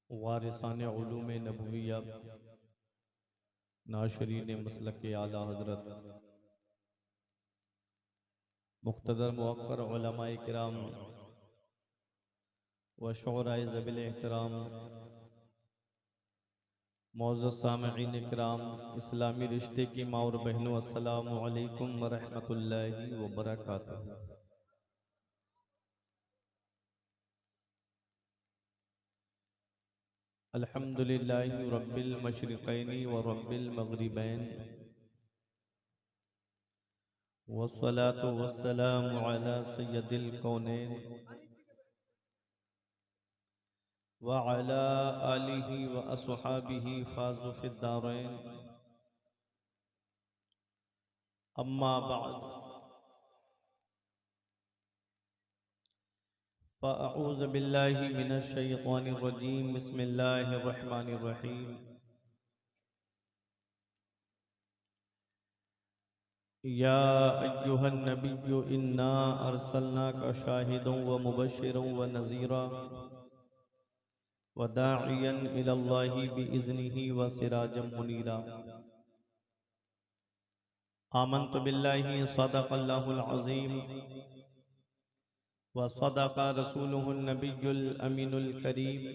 वारिसान उलूम नबविया नाशरीन मसलक आला हज़रत मुक़्तदर मुवक़्क़र उलमाए किराम व शुअराए ज़वील एहतराम मौज़ूद सामईन किराम, इस्लामी रिश्ते की माँ और बहनों, अस्सलामु अलैकुम व रहमतुल्लाहि व बरकातुहू। अल्हम्दुलिल्लाहि रब्बिल मशरिक़ैनि व रब्बिल मग़रिबैन वस्सलातु वस्सलामु अला सय्यदिल कौनैन व अला आलिहि व अस्हाबिहि फ़ाज़ू फ़िद्दारैन। अम्मा बअद, फ़अऊज़ु बिल्लाहि मिनश शैतानिर रजीम। बिस्मिल्लाहिर रहमानिर रहीम। या अय्युहन नबिय्यु इन्ना अर्सलनाका शाहिदन व मुबश्शिरन व नज़ीरा व दाइयन इलल्लाहि बिइज़्निहि व सिराजम मुनीरा। आमन्तु बिल्लाहि सदक़ल्लाहुल अज़ीम व सदक़ रसूलुहुन नबियुल अमीनुल करीम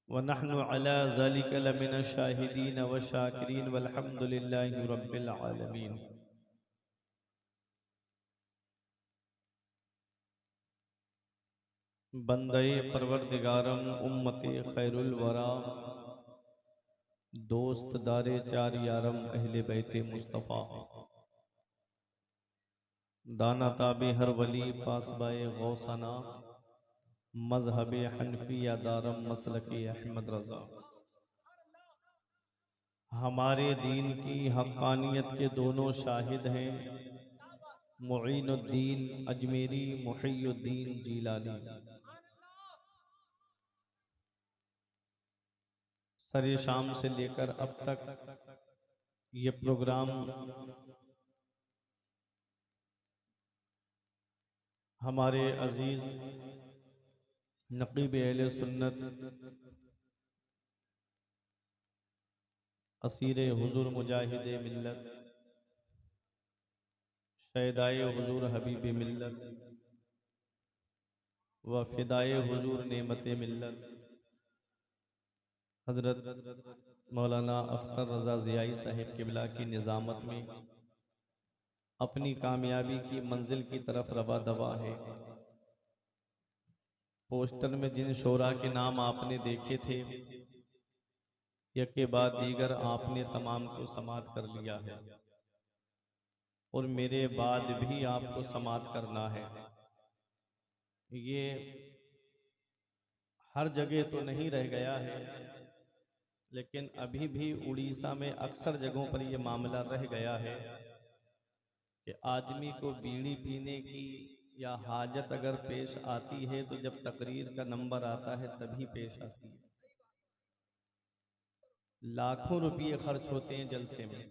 व नहनु अला ज़ालिका लमिनश शाहिदीन व शाकिरीन वल्हम्दुलिल्लाहि रब्बिल आलमीन। बंदे परवरदिगारम उम्मते खैरुल वरा, दोस्त दारे चार यारम अहले बैते मुस्तफ़ा, दाना ताबे हर वली पासबाए गौसना, मजहब हनफिया दारम मसलके अहमद रज़ा। हमारे दीन की हक़ानियत के दोनों शाहिद हैं, मुईनुद्दीन अजमेरी, मुहियुद्दीन जीलानी। सरे शाम से लेकर अब तक ये प्रोग्राम हमारे अजीज नक़ीब अहले सुन्नत असीरे हुजूर मुजाहिदे मिल्लत शहदाए हुजूर हबीबे मिल्लत व फ़िदाए हुजूर नेमते मिल्लत हज़रत मौलाना अख्तर रज़ा ज़ियाई साहिब क़िबला की निज़ामत में अपनी कामयाबी की मंजिल की तरफ रवा दवा है। पोस्टर में जिन शोरा के नाम आपने देखे थे, एक के बाद दीगर आपने तमाम को समात कर लिया है और मेरे बाद भी आपको समात करना है। ये हर जगह तो नहीं रह गया है, लेकिन अभी भी उड़ीसा में अक्सर जगहों पर यह मामला रह गया है कि आदमी को बीड़ी पीने की या हाजत अगर पेश आती है तो जब तकरीर का नंबर आता है तभी पेश आती है। लाखों रुपये खर्च होते हैं जलसे में।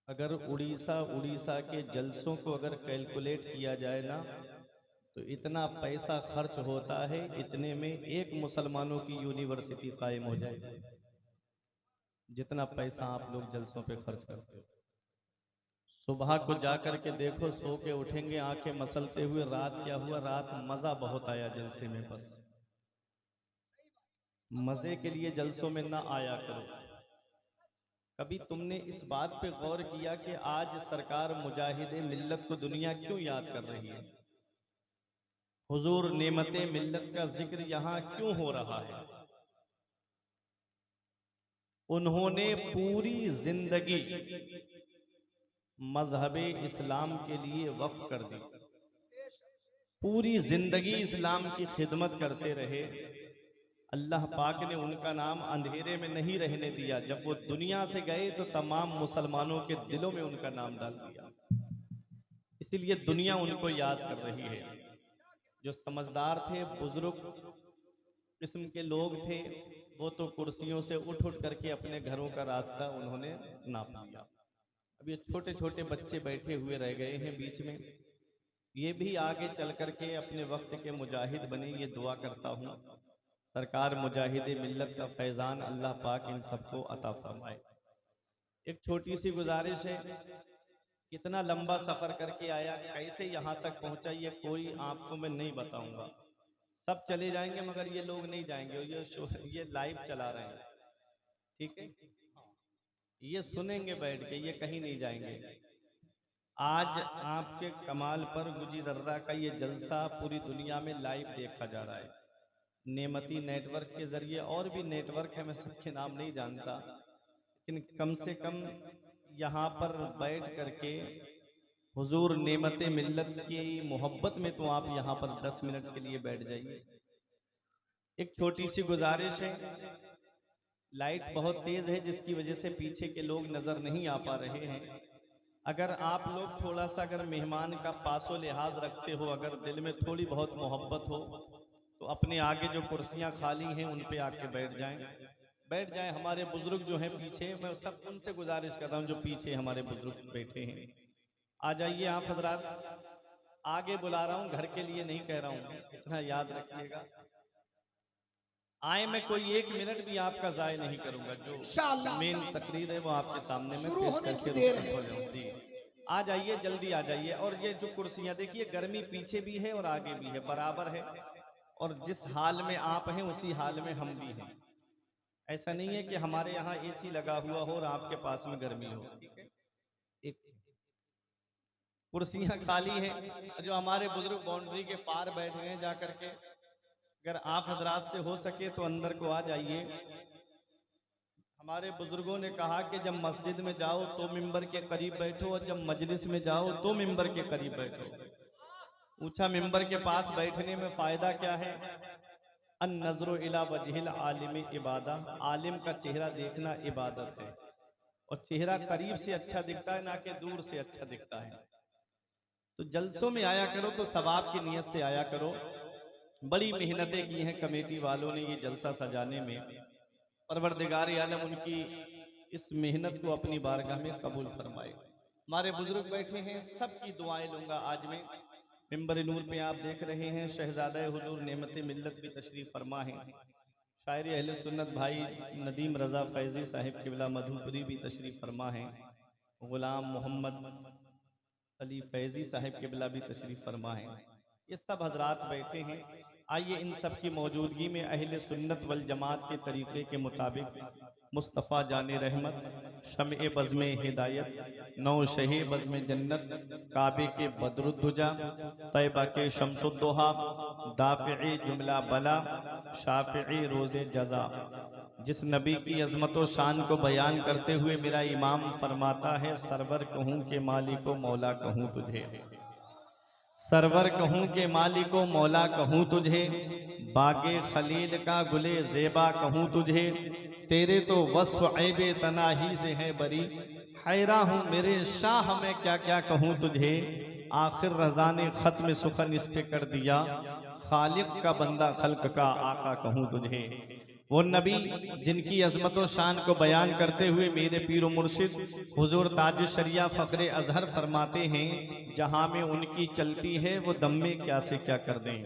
अगर उड़ीसा के जलसों को अगर कैलकुलेट किया जाए ना, तो इतना पैसा खर्च होता है, इतने में एक मुसलमानों की यूनिवर्सिटी कायम हो जाएगी, जितना पैसा आप लोग जलसों पे खर्च करते हो। सुबह को जाकर के देखो, सो के उठेंगे आंखें मसलते हुए, रात क्या हुआ, रात मजा बहुत आया जलसे में। बस मजे के लिए जलसों में ना आया करो। कभी तुमने इस बात पे गौर किया कि आज सरकार मुजाहिदे मिल्लत को दुनिया क्यों याद कर रही है? हुजूर नेमते मिल्लत का जिक्र यहाँ क्यों हो रहा है? उन्होंने पूरी जिंदगी मजहबे इस्लाम के लिए वक्फ कर दी, पूरी जिंदगी इस्लाम की खिदमत करते रहे। अल्लाह पाक ने उनका नाम अंधेरे में नहीं रहने दिया। जब वो दुनिया से गए तो तमाम मुसलमानों के दिलों में उनका नाम डाल दिया। इसीलिए दुनिया उनको याद कर रही है। जो समझदार थे, बुजुर्ग किस्म के लोग थे, वो तो कुर्सियों से उठ उठ करके अपने घरों का रास्ता उन्होंने नाप लिया। अब ये छोटे छोटे बच्चे बैठे हुए रह गए हैं बीच में। ये भी आगे चल करके अपने वक्त के मुजाहिद बने, ये दुआ करता हूँ। सरकार मुजाहिद मिल्लत का फैज़ान अल्लाह पाक इन सबको अता फरमाए। एक छोटी सी गुजारिश है, कितना लंबा सफ़र करके आया, कैसे यहाँ तक पहुँचा, ये कोई आपको मैं नहीं बताऊँगा। सब चले जाएंगे मगर ये लोग नहीं जाएंगे, ये लाइव चला रहे हैं, ठीक है, ये सुनेंगे बैठ के, ये कहीं नहीं जाएंगे। आज आपके कमाल पर गुजी दर्रा का ये जलसा पूरी दुनिया में लाइव देखा जा रहा है, नेमती नेटवर्क के जरिए, और भी नेटवर्क है, मैं सबके नाम नहीं जानता, लेकिन कम से कम यहाँ पर बैठ करके हुजूर नेमते मिल्लत की मोहब्बत में तो आप यहाँ पर 10 मिनट के लिए बैठ जाइए। एक छोटी सी गुजारिश है, लाइट बहुत तेज है जिसकी वजह से पीछे के लोग नजर नहीं आ पा रहे हैं। अगर आप लोग थोड़ा सा अगर मेहमान का पासो लिहाज रखते हो, अगर दिल में थोड़ी बहुत मोहब्बत हो, तो अपने आगे जो कुर्सियां खाली हैं उन पे आके बैठ जाएं। हमारे बुजुर्ग जो हैं पीछे, मैं सब उनसे गुजारिश कर रहा हूं जो पीछे हमारे बुजुर्ग बैठे हैं, आ जाइए आप हजरात। आगे बुला रहा हूं, घर के लिए नहीं कह रहा हूं, इतना याद रखिएगा। आए, मैं कोई 1 मिनट भी आपका जाय नहीं करूंगा, जो मेन तकरीर है वो आपके सामने में पेश करके रुखसत हो जाऊं। जी, आ जाइए, जल्दी आ जाइए। और ये जो कुर्सियां देखिए, गर्मी पीछे भी है और आगे भी है, बराबर है, और जिस हाल में आप हैं उसी हाल में हम भी हैं। ऐसा नहीं है कि हमारे यहाँ एसी लगा हुआ हो और आपके पास में गर्मी हो, ठीक है। एक कुर्सियां खाली हैं, जो हमारे बुजुर्ग बाउंड्री के पार बैठे हैं, जा करके अगर आप हजरात से हो सके तो अंदर को आ जाइए। हमारे बुजुर्गों ने कहा कि जब मस्जिद में जाओ तो मिंबर के करीब बैठो, और जब मजलिस में जाओ तो मिंबर के करीब बैठो। पूछा, मिंबर के पास बैठने में फायदा क्या है? अन नजरो इला वजहिल आलिम इबादा, आलिम का चेहरा देखना इबादत है, और चेहरा करीब से अच्छा दिखता है, ना कि दूर से अच्छा दिखता है। तो जलसों में आया करो तो सवाब की नीयत से आया करो। बड़ी मेहनतें की हैं कमेटी वालों ने ये जलसा सजाने में, परवरदिगार आलम उनकी इस मेहनत को अपनी बारगाह में कबूल फरमाए। हमारे बुजुर्ग बैठे हैं, सबकी दुआएं लूंगा आज मैं। मिंबर नूर पे आप देख रहे हैं शहजादा हुजूर नेमते मिल्लत भी तशरीफ फरमा है, शायर अहले सुन्नत भाई नदीम रज़ा फैज़ी साहिब किबला मधुपुरी भी तशरीफ फरमा है, गुलाम मोहम्मद अली फैज़ी साहिब किबला भी तशरीफ फरमा है। ये सब हजरात बैठे हैं। आइए इन सब की मौजूदगी में अहले सुन्नत वल जमात के तरीक़े के मुताबिक मुस्तफ़ा जाने रहमत, शम्ए बज़्मे हिदायत, नौ शहे बज़्मे जन्नत, काबे के बदरुद्दुजा, तैबा के शम्सुद्दुहा, दाफ़िए जुमला बला, शाफ़िए रोज़े जज़ा, जिस नबी की अज़मत व शान को बयान करते हुए मेरा इमाम फरमाता है, सरवर कहूँ के मालिको मौला कहूँ तुझे, सरवर कहूँ के मालिको मौला कहूँ तुझे, बागे खलील का गुले ज़ेबा कहूँ तुझे, तेरे तो वस्फ़ ऐबे तनाही से है बरी, हैरा हूँ मेरे शाह में क्या क्या कहूँ तुझे, आखिर रज़ा ने ख़त्म सुखन इस पे कर दिया, खालिक का बंदा खल्क का आका कहूँ तुझे। वो नबी जिनकी अज़मत व शान को बयान करते हुए मेरे पीर व मुर्शिद हुजूर ताज शरिया फ़ख्रे अज़हर फरमाते हैं, जहाँ में उनकी चलती है वो दम में क्या से क्या कर दें,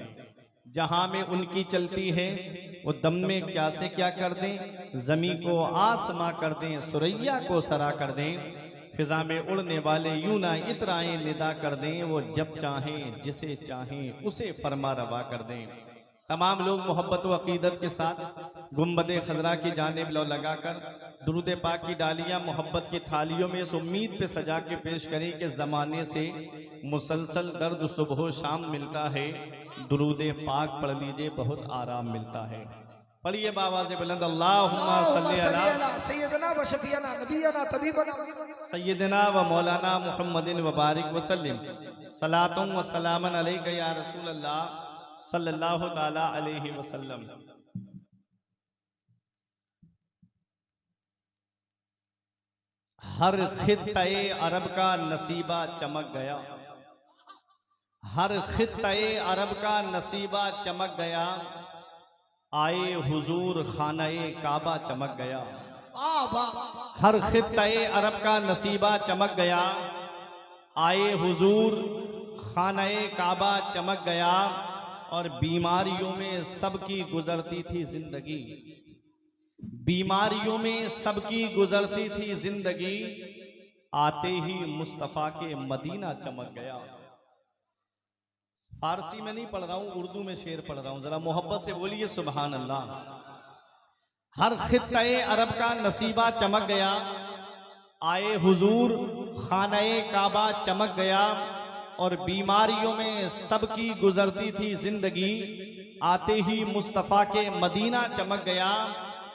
जहाँ में उनकी चलती है वो दम में क्या से क्या कर दें, ज़मी को आसमां कर दें, सुरैया को सरा कर दें, फिजा में उड़ने वाले यूं ना इतराएं निदा कर दें, वो जब चाहें जिसे चाहें उसे फरमा रवा कर दें। तमाम लोग मोहब्बत व अकीदत के साथ गुम्बद खजरा की जानिब लो लगाकर दुरूद पाक की डालियाँ मोहब्बत की थालियों में इस उम्मीद पे सजा के पेश करें कि ज़माने से मुसलसल दर्द सुबह शाम मिलता है, दुरूद पाक पढ़ लीजिए बहुत आराम मिलता है। पढ़िए बाबा से बुलंद, अल्लाहुम्मा सल्ली अला सय्यदना व शफीअना नबीना तबीबना सय्यदना व मौलाना मुहम्मदिन व बारिक वसल्लिम, सलातुम व सलामन अलैका या रसूल अल्लाह सल्लल्लाहु ताला अलैहि वसल्लम। हर खित्ते अरब का नसीबा चमक गया, हर खित्ते अरब का नसीबा चमक गया, आए हुजूर खानाए काबा चमक गया। हर खित्ते अरब का नसीबा चमक गया, आए हुजूर खाने काबा चमक गया और बीमारियों में सबकी गुजरती थी जिंदगी, बीमारियों में सबकी गुजरती थी जिंदगी, आते ही मुस्तफ़ा के मदीना चमक गया। फारसी में नहीं पढ़ रहा हूं, उर्दू में शेर पढ़ रहा हूं, जरा मोहब्बत से बोलिए सुभान अल्लाह। हर खित्ते अरब का नसीबा चमक गया, आए हुजूर खाने काबा चमक गया और बीमारियों में सबकी गुजरती थी जिंदगी, आते ही मुस्तफ़ा के मदीना चमक गया।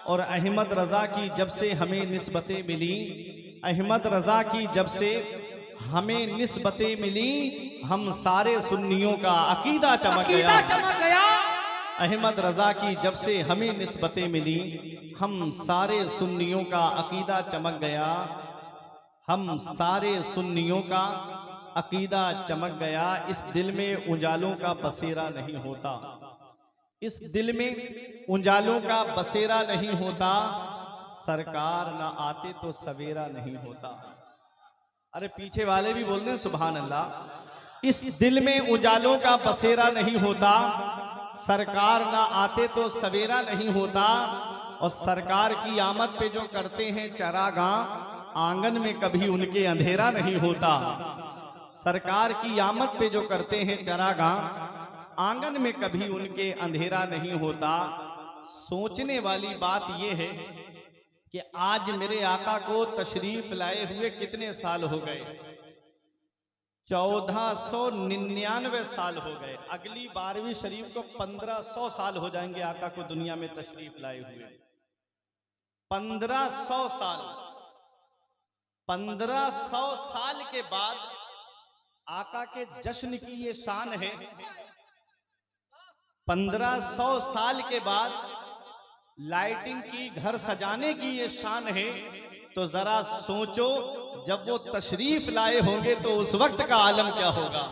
और अहमद रज़ा की जब से हमें निस्बतें मिली, अहमद रज़ा की जब से हमें निस्बतें मिली, हम सारे सुन्नियों का अकीदा चमक गया। अहमद रज़ा की जब से हमें निस्बतें मिली, हम सारे सुन्नियों का अकीदा चमक गया, हम सारे सुन्नियों का अकीदा चमक गया। इस दिल में उजालों का बसेरा नहीं होता, इस दिल में उजालों का बसेरा नहीं होता, सरकार ना आते तो सवेरा नहीं होता। अरे पीछे वाले भी बोल रहे हैं सुभान अल्लाह। इस दिल में उजालों का बसेरा नहीं होता, सरकार ना आते तो सवेरा नहीं होता। और सरकार की आमद पे जो करते हैं चरागाह, आंगन में कभी उनके अंधेरा नहीं होता। सरकार की आमद पे जो करते हैं चरागाह, आंगन में कभी उनके अंधेरा नहीं होता। सोचने वाली बात यह है कि आज मेरे आका को तशरीफ लाए हुए कितने साल हो गए? 1499 साल हो गए। अगली 12वीं शरीफ को 1500 साल हो जाएंगे आका को दुनिया में तशरीफ लाए हुए। 1500 साल, 1500 साल के बाद आका के जश्न की ये शान है। 1500 साल के बाद लाइटिंग की, घर सजाने की ये शान है। तो जरा सोचो, जब वो तशरीफ लाए होंगे तो उस वक्त का आलम क्या होगा?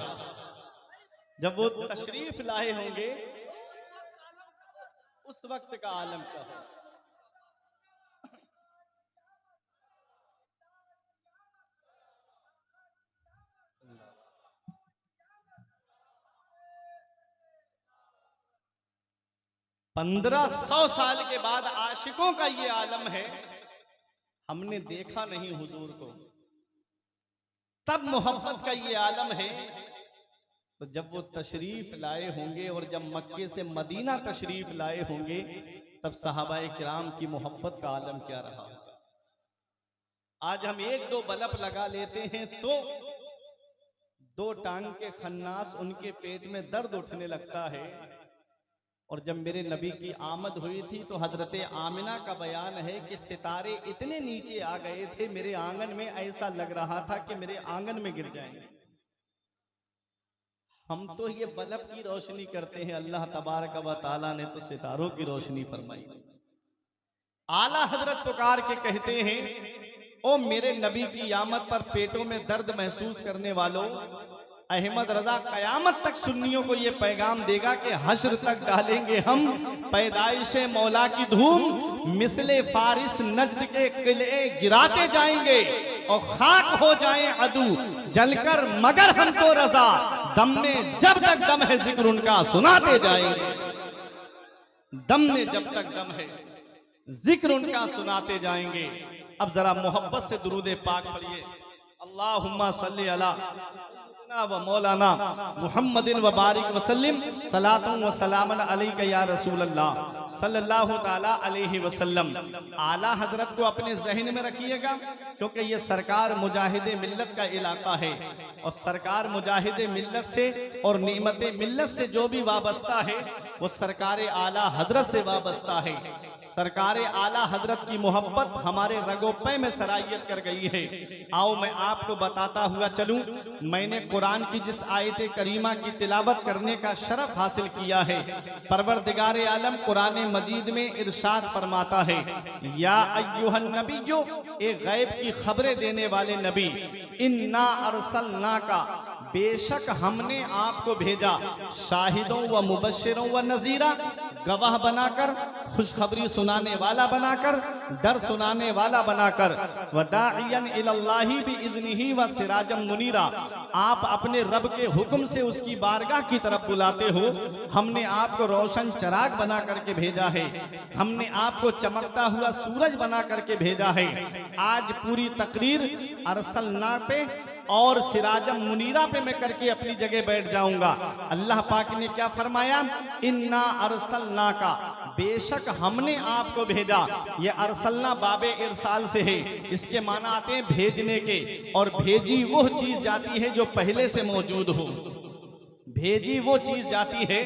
जब वो तशरीफ लाए होंगे उस वक्त का आलम क्या होगा? पंद्रह 100 साल के बाद आशिकों का ये आलम है। हमने देखा नहीं हुजूर को, तब मोहब्बत का ये आलम है। तो जब वो तशरीफ लाए होंगे और जब मक्के से मदीना तशरीफ लाए होंगे, तब सहाबाए किराम की मोहब्बत का आलम क्या रहा। आज हम एक दो बल्ब लगा लेते हैं तो 2 टांग के खन्नास उनके पेट में दर्द उठने लगता है। और जब मेरे नबी की आमद हुई थी तो हजरत आमिना का बयान है कि सितारे इतने नीचे आ गए थे मेरे आंगन में, ऐसा लग रहा था कि मेरे आंगन में गिर जाएंगे। हम तो ये बल्ब की रोशनी करते हैं, अल्लाह तबारक व तआला ने तो सितारों की रोशनी फरमाई। आला हजरत पुकार के कहते हैं, ओ मेरे नबी की आमद पर पेटों में दर्द महसूस करने वालों, अहमद रजा कयामत तक सुन्नियों को ये पैगाम देगा कि हश्र तक डालेंगे हम पैदाइश मौला की धूम, मिसले फारिस नजद के किले गिराते जाएंगे और खाक हो जाएं अदू जलकर, मगर हम तो रजा दम में जब तक दम है जिक्र उनका सुनाते जाएंगे। दम में जब तक दम है जिक्र उनका सुनाते जाएंगे। अब जरा मोहब्बत से दुरूद पाक पढ़िए। अल्लाहुम्मा सल्ली अला व मौलाना मुहम्मदिन व बारिक वसल्लिम सलातुन व सलामन अलैका या रसूल अल्लाह सल्लल्लाहु ताला अलैहि वसल्लम। आला हजरत को अपने जहन में रखिएगा, क्योंकि ये सरकार मुजाहिदे मिल्लत का इलाका है और सरकार मुजाहिदे मिल्लत से और निमते मिल्लत से जो भी वाबस्ता है वो सरकार आला हजरत से वाबस्ता है। सरकार आला हजरत की मोहब्बत हमारे रगोपे में सरायत कर गई है। आओ मैं आपको बताता हुआ चलूं, मैंने कुरान की जिस आयत करीमा की तिलावत करने का शरफ हासिल किया है, परवरदिगार आलम कुरान मजीद में इरशाद फरमाता है, या अय्युहन नबिय्यो, एक गैब की खबरें देने वाले नबी, इन्ना अरसलना का, बेशक हमने आपको भेजा, शाहिदों व मुबश्शिरों व नजीरा, गवाह बनाकर, खुशखबरी सुनाने वाला बनाकर, डर सुनाने वाला बनाकर, वदाइयन इलल्लाहि बिइज़्निही व सिराजम मुनीरा, आप अपने रब के हुक्म से उसकी बारगाह की तरफ बुलाते हो। हमने आपको रोशन चिराग बना करके भेजा है, हमने आपको चमकता हुआ सूरज बना करके भेजा है। आज पूरी तकरीर अरसलना पे और सिराजम मुनीरा पे मैं करके अपनी जगह बैठ जाऊंगा। अल्लाह पाक ने क्या फरमाया, इन्ना अरसलना का, बेशक हमने आपको भेजा। ये अरसलना बाबे इरसाल से है, इसके माना आते हैं भेजने के, और भेजी वो चीज जाती है जो पहले से मौजूद हो। भेजी वो चीज जाती है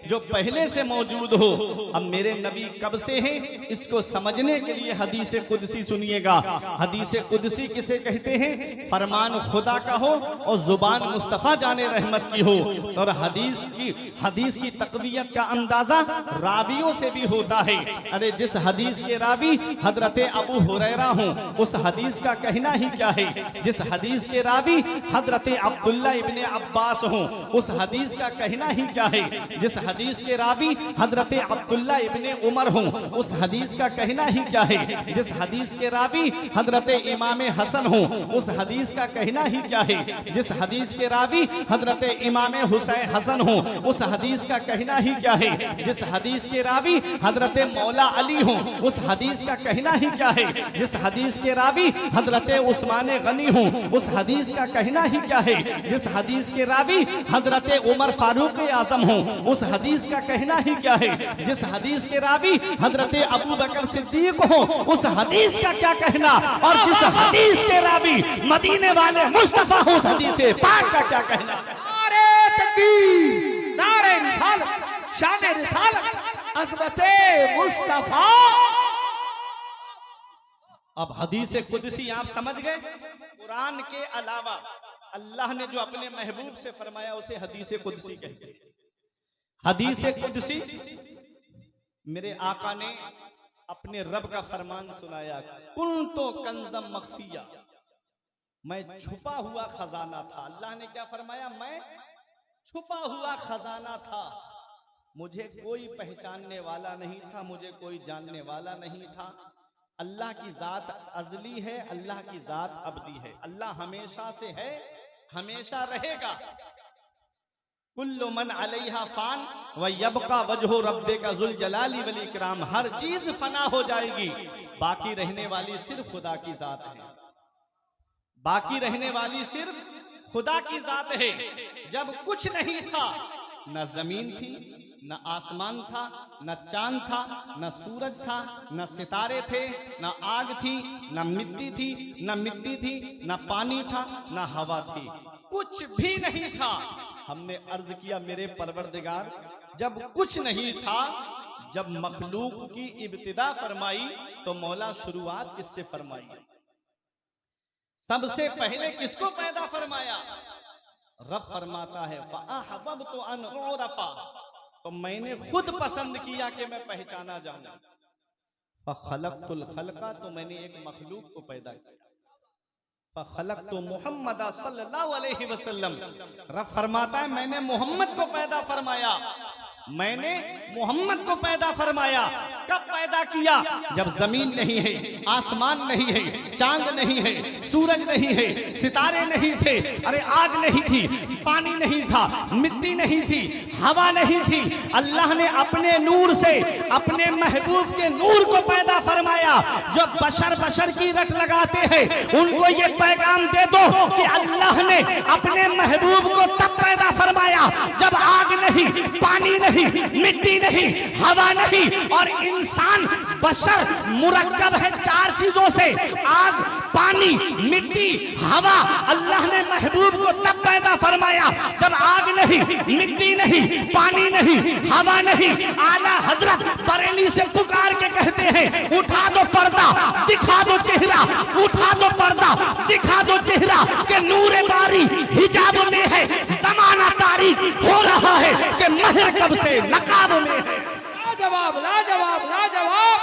जो पहले से मौजूद हो। अब मेरे नबी कब से हैं, इसको समझने के लिए हदीस कुदसी सुनिएगा। हदीस कुदसी किसे कहते हैं, फरमान खुदा का हो और जुबान मुस्तफ़ा जाने रहमत की हो। और हदीस की तक़वियत का अंदाजा रावियों से भी होता है। अरे जिस हदीस के रावी हजरत अबू हुरैरा हो, उस हदीस का कहना ही क्या है। जिस हदीस के रावी हजरत अब्दुल्ला इब्ने अब्बास हो, उस हदीस का कहना ही क्या है। जिस हदीस के रावी हजरत अब्दुल्ला इब्ने उमर हो, उस हदीस का कहना ही क्या है। जिस हदीस के रावी हजरत इमाम हसन हो, उस हदीस का कहना ही क्या है। जिस हदीस के रावी हजरत इमाम हुसैन हसन हो, उस हदीस का कहना ही क्या है। जिस हदीस के रावी हजरत मौला अली हो, उस हदीस का कहना ही क्या है। जिस हदीस के रावी हजरत उस्मान गनी हो, उस हदीस का कहना ही क्या है। जिस हदीस के रावी हजरत उमर फारूक आजम हो, उस हदीस का कहना ही क्या है। जिस हदीस के रावी हजरत अबू बकर सिद्दीक हो, उस हदीस का क्या कहना। और जिस हदीस के रावी मदीने वाले मुस्तफा हो, उस हदीस पाक का क्या कहना। नारे तकबीर, नारे रिसालत, शान रिसालत, अज़मते मुस्तफा। अब हदीस कुदसी आप समझ गए। कुरान के अलावा अल्लाह ने जो अपने महबूब से फरमाया उसे हदीस कुदसी कहते हैं। हदीस कुदसी मेरे आका ने अपने रब का फरमान सुनाया, कुंतो कंज़म मख्फिया, मैं छुपा हुआ खजाना था। अल्लाह ने क्या फरमाया, मैं छुपा हुआ खजाना था। मुझे कोई पहचानने वाला नहीं था, मुझे कोई जानने वाला नहीं था। अल्लाह की जात अजली है, अल्लाह की जात अबदी है। अल्लाह हमेशा से है, हमेशा रहेगा। कुल्लु मन अलैहा फान व यबका वजहु रब्बिका जुल जलाली वल इकराम। हर चीज फना हो जाएगी, बाकी रहने वाली सिर्फ खुदा की जात है। बाकी रहने वाली सिर्फ खुदा की जात है। जब कुछ नहीं था, न जमीन थी, न आसमान था, न चांद था, न सूरज था, न सितारे थे, न आग थी, न मिट्टी थी, न मिट्टी थी, न पानी था, न हवा थी, कुछ भी नहीं था। हमने अर्ज किया, मेरे परवरदिगार, जब कुछ नहीं था, जब मखलूक की इब्तिदा फरमाई तो मौला शुरुआत किससे फरमाई। सबसे पहले किसको पैदा फरमाया। रब फरमाता है फ़अहबब्तु अन उरफ़ा, तो मैंने खुद पसंद किया कि मैं पहचाना जाऊं। फ़ख़लक़तुल ख़ल्क़ा, तो मैंने एक मखलूक को पैदा किया। फ़ख़लक़तु मुहम्मद सल्लल्लाहु अलैहि वसल्लम, रब फरमाता है मैंने मोहम्मद को पैदा फरमाया। मैंने मोहम्मद को पैदा फरमाया। कब पैदा किया, जब जमीन नहीं है, आसमान नहीं है, चांद नहीं है, सूरज नहीं है, सितारे नहीं थे, अरे आग नहीं थी, पानी नहीं था, मिट्टी नहीं थी, हवा नहीं थी। अल्लाह ने अपने नूर से अपने महबूब के नूर को पैदा फरमाया। जो बशर की रट लगाते हैं उनको ये पैगाम दे दो कि अल्लाह ने अपने महबूब को तब पैदा फरमाया जब आग नहीं, पानी नहीं, मिट्टी नहीं, हवा नहीं, और इंसान बशर मुरक्कब है चार चीजों से, आग, पानी, मिट्टी, हवा। अल्लाह ने महबूब को तब पैदा फरमाया जब आग नहीं, मिट्टी नहीं, पानी नहीं, हवा नहीं। आला हजरत बरेली से पुकार के कहते हैं, उठा दो पर्दा, दिखा दो चेहरा, उठा दो पर्दा, दिखा दो चेहरा, के नूरे बारी हिजाब में है, जमाना तारीख हो रहा है कि महर कब से नकाब में है। लाजवाब, लाजवाब, लाजवाब।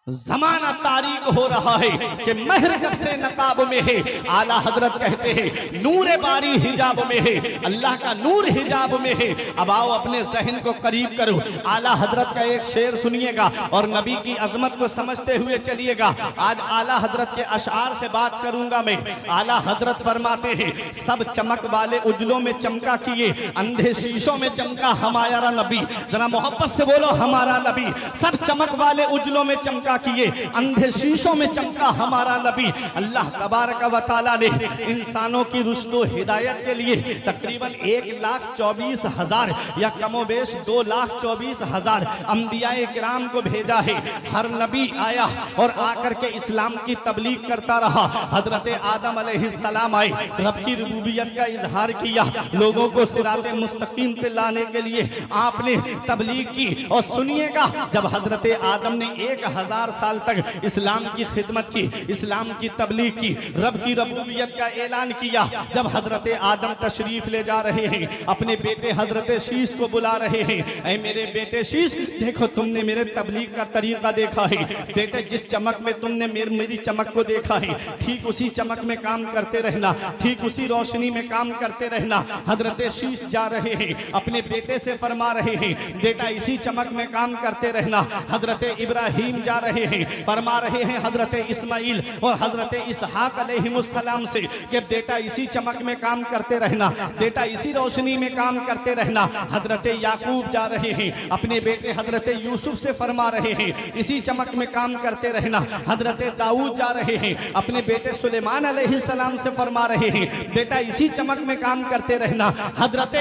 जमाना तारीक हो रहा है कि महर कब से नकाब में है। आला हजरत कहते हैं नूर बारी हिजाब में है, अल्लाह का नूर हिजाब में है। अब आओ अपने जहन को करीब करो, आला हजरत का एक शेर सुनिएगा और नबी की अजमत को समझते हुए चलिएगा। आज आला हजरत के अशआर से बात करूंगा मैं। आला हजरत फरमाते हैं सब चमक वाले उजलों में चमका किए, अंधे शीशों में चमका हमारा नबी। जरा मोहब्बत से बोलो हमारा नबी। सब चमक वाले उजलों में चमका किए, अंधे शीशों में चमका हमारा नबी। अल्लाह तबारक व तआला ने इंसानों की रुश्द व हिदायत के लिए तकरीबन 1,24,000 या कमोबेश 2,24,000 अंबियाए किराम को भेजा है। हर नबी आया और आकर के इस्लाम की तबलीग करता रहा। हजरत आदम अलैहिस्सलाम आए, रब की रुबूबियत का इजहार किया, लोगों को सिराते मुस्तकीम पे लाने के लिए आपने तबलीग की। और सुनिएगा जब हजरत आदम ने 1000 साल तक इस्लाम की खिदमत की, इस्लाम की तबलीग की, रब की रबूबियत का ऐलान किया, जब हजरत आदम तशरीफ ले जा रहे हैं, अपने बेटे हजरत शीश को बुला रहे हैं, ऐ मेरे बेटे शीश देखो तुमने मेरे तबलीग का तरीका देखा है, बेटे जिस चमक में तुमने मेरी चमक को देखा है ठीक उसी चमक में काम करते रहना, ठीक उसी रोशनी में काम करते रहना। हजरत शीश जा रहे हैं, अपने बेटे से फरमा रहे हैं बेटा इसी चमक में काम करते रहना। हजरत इब्राहीम जा रहे हैं, फरमा रहे हैं हजरत इस्माइल और हजरत इसहाक अलैहिमुस्सलाम से कि बेटा इसी चमक में काम करते रहना, बेटा इसी रोशनी में काम करते रहना। हजरत याकूब जा रहे हैं, अपने बेटे हजरत यूसुफ से फरमा रहे हैं इसी चमक में काम करते रहना। हजरत दाऊद जा रहे हैं, अपने बेटे सुलेमान अलैहिस्सलाम से फरमा रहे हैं बेटा इसी चमक में काम करते रहना। हजरत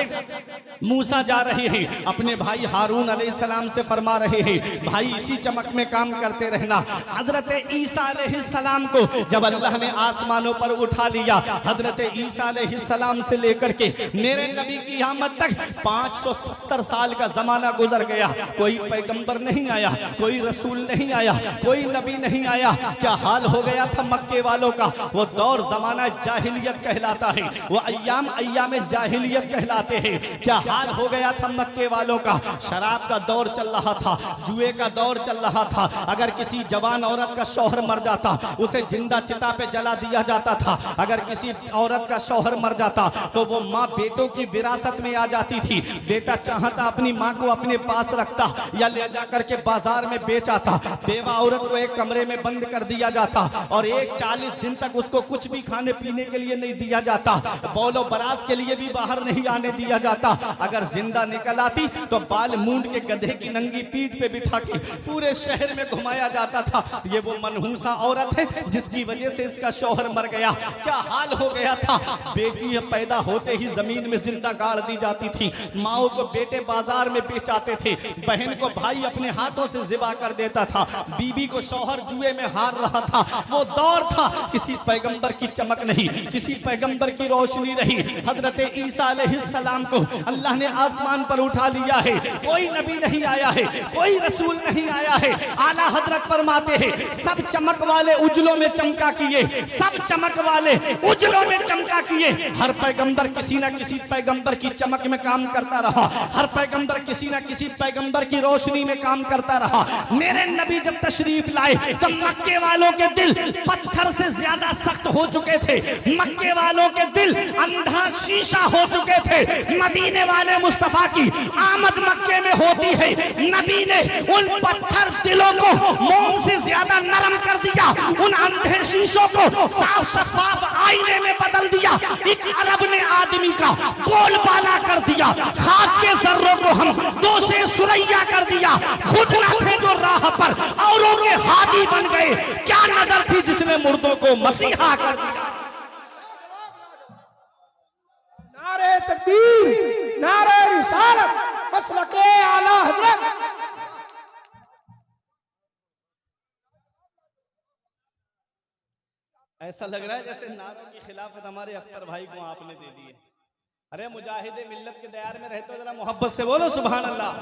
मूसा जा रहे हैं, अपने भाई हारून अलैहिस्सलाम से फरमा रहे हैं भाई इसी चमक में काम करते रहना। हजरत ईसा अलैहिस्सलाम को जब अल्लाह ने आसमानों पर उठा लिया, हजरत ईसा अलैहिस्सलाम से लेकर के मेरे नबी की आमद तक 570 साल का जमाना गुजर गया, कोई पैगंबर नहीं आया, कोई रसूल नहीं आया, कोई नबी नहीं आया। क्या हाल हो गया था मक्के वालों का? वो दौर जमाना जाहिलियत कहलाता है, वो अय्याम जाहिलियत कहलाते हैं। क्या हाल हो गया था मक्के वालों का? शराब का दौर चल रहा था, जुए का दौर चल रहा था। अगर किसी जवान औरत का शौहर मर जाता उसे जिंदा चिता पे जला दिया जाता था। अगर किसी औरत का शौहर मर जाता तो वो माँ बेटों की विरासत में आ जाती थी। बेटा चाहता अपनी माँ को अपने पास रखता या ले जाकर के बाजार में बेच आता। बेवा औरत को एक कमरे में बंद कर दिया जाता और 40 दिन तक उसको कुछ भी खाने पीने के लिए नहीं दिया जाता, बौलो बरास के लिए भी बाहर नहीं आने दिया जाता। अगर जिंदा निकल आती तो बाल मूंड के गधे की नंगी पीठ पे बिठा के पूरे शहर में घुमाया जाता था। ये वो मनहूसा औरत है जिसकी वजह से इसका शौहर मर गया। क्या हाल हो गया था? बेटी पैदा होते ही जमीन में जिंदा गाड़ दी जाती थी, माओ को बेटे बाजार में बेचाते थे, बहन को भाई अपने हाथों से जिबा कर देता था, बीबी को शौहर जुए में हार रहा था। वो दौर था, किसी पैगंबर की चमक नहीं, किसी पैगंबर की रोशनी नहीं। हजरत ईसा अलैहिस्सलाम को अल्लाह ने आसमान पर उठा लिया है, कोई नबी नहीं आया है, कोई रसूल नहीं आया है। आला हजरत फरमाते हैं सब चमक वाले उजलों में चमका किए, सब चमक वाले उजलों में चमका किए। हर पैगंबर किसी ना किसी पैगंबर की चमक में काम करता रहा, हर पैगंबर किसी ना किसी पैगंबर की रोशनी में काम करता रहा। मेरे नबी जब तशरीफ लाए तो मक्के वालों के दिल पत्थर से ज्यादा सख्त हो चुके थे, मक्के वालों के दिल अंधा शीशा हो चुके थे। मदीने वाले मुस्तफा की आमद मक्के में होती है, नबी ने उन पत्थर दिलों को मोम से ज्यादा नरम कर दिया, उन अंधे शीशों को साफ शफाफ आईने में बदल दिया। एक अरब ने आदमी का बोलबाला कर दिया, खाक के जर्रों को हम दोषे सुरैया कर दिया। खुद न थे जो राह पर औरों के हादी बन गए, क्या नजर थी जिसने मुर्दों को मसीहा कर दिया। नारे तकबीर, नारे रिसालत, मसलके आला हजरत। ऐसा लग रहा है जैसे नारों की खिलाफत हमारे अख्तर भाई को आपने दे दी है। अरे मुजाहिदे मिल्लत के दयार में रहते हो, जरा मोहब्बत से बोलो सुभान अल्लाह।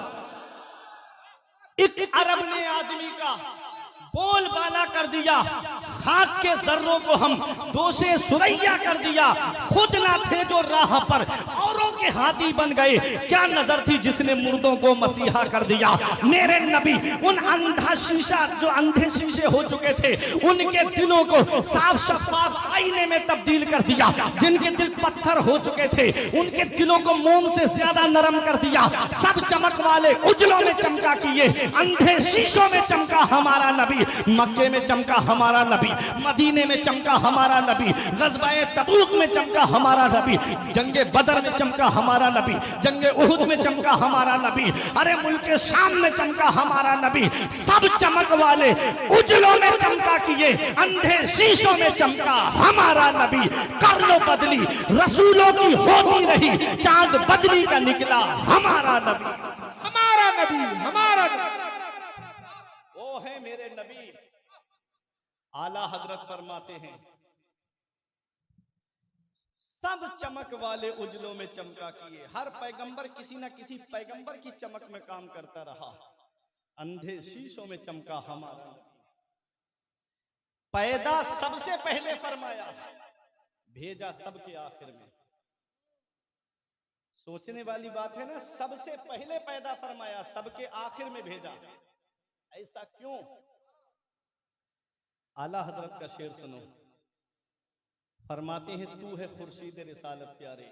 एक अरब ने आदमी का बोलबाला कर दिया, खाक के जर्रों को हम दोषे सुरैया कर दिया। खुद ना थे जो राह पर, औरों के हाथी बन गए। क्या नजर थी जिसने मुर्दों को मसीहा कर दिया। मेरे नबी उन अंधा शीशा, जो अंधे शीशे हो चुके थे, उनके दिलों को साफ शफाफ आईने में तब्दील कर दिया। जिनके दिल पत्थर हो चुके थे, उनके दिलों को मोम से ज्यादा नरम कर दिया। सब चमक वाले उजलों में चमका किए, अंधे शीशों में चमका हमारा नबी। मक्के में चमका हमारा नबी, मदीने में चमका हमारा नबी, गज़वाए तबूक में चमका हमारा नबी, जंगे बदर में चमका हमारा नबी, जंगे उहुद में चमका हमारा नबी, अरे मुल्के शाम में चमका हमारा नबी। सब चमक वाले उजलों में चमका किए, अंधे शीशों में चमका हमारा नबी। कर लो बदली रसूलों की होती रही, चांद बदली का निकला हमारा नबी। हमारा नबी, हमारा नबी। वो है मेरे नबी। आला हजरत फरमाते हैं, सब चमक वाले उजलों में चमका किए। हर पैगंबर किसी ना किसी पैगंबर की चमक में काम करता रहा। अंधे शीशों में चमका हमारा नबी। पैदा सबसे पहले फरमाया, भेजा सबके आखिर में। सोचने वाली बात है ना, सबसे पहले पैदा फरमाया, सबके आखिर में भेजा। ऐसा क्यों? आला हजरत का शेर सुनो, फरमाते हैं, तू है खुर्शीद रिसालत प्यारे,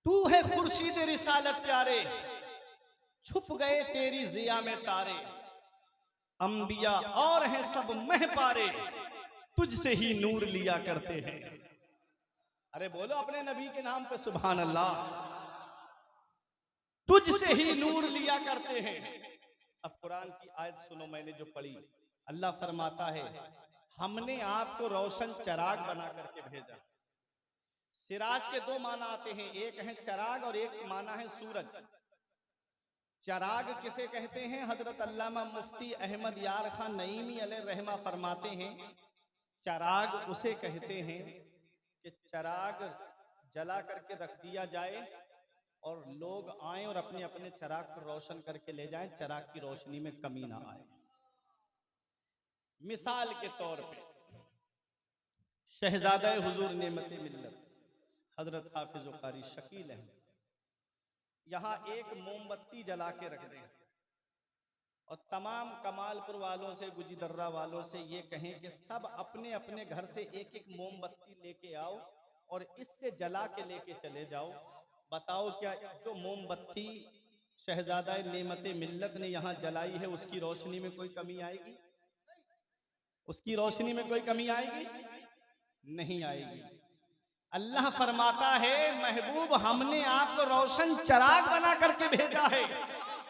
तू है खुर्शीद रिसालत प्यारे, छुप गए तेरी जिया में तारे, अंबिया और हैं सब मह पारे, तुझसे ही नूर लिया करते हैं। अरे बोलो अपने नबी के नाम पे सुभान अल्लाह। तुझसे ही नूर लिया करते हैं। अब कुरान की आयत सुनो, मैंने जो पढ़ी। अल्लाह फरमाता है, हमने आपको रोशन चराग बना करके भेजा। सिराज के दो माना आते हैं, एक है चराग और एक माना है सूरज। चराग किसे कहते हैं? हजरत अल्लामा मुफ्ती अहमद यार खान नईमी अलैहि रहमा फरमाते हैं, चराग उसे कहते हैं कि चराग जला करके रख दिया जाए और लोग आए और अपने अपने चराग को रोशन करके ले जाएं, चराग की रोशनी में कमी ना आए। मिसाल के तौर पे शहजादा हुजूर नेमत मिल्लत हजरत हाफिज कारी शकील है, यहां एक मोमबत्ती जला के रख दें और तमाम कमालपुर वालों से, गुजीदर्रा वालों से ये कहें कि सब अपने अपने घर से एक एक मोमबत्ती लेके आओ और इससे जला के लेके चले जाओ। बताओ क्या जो मोमबत्ती शहजादा नेमत मिल्लत ने यहाँ जलाई है, उसकी रोशनी में कोई कमी आएगी? उसकी रोशनी में कोई कमी आएगी? नहीं आएगी। अल्लाह फरमाता है, महबूब हमने आपको रोशन चराग बना करके भेजा है।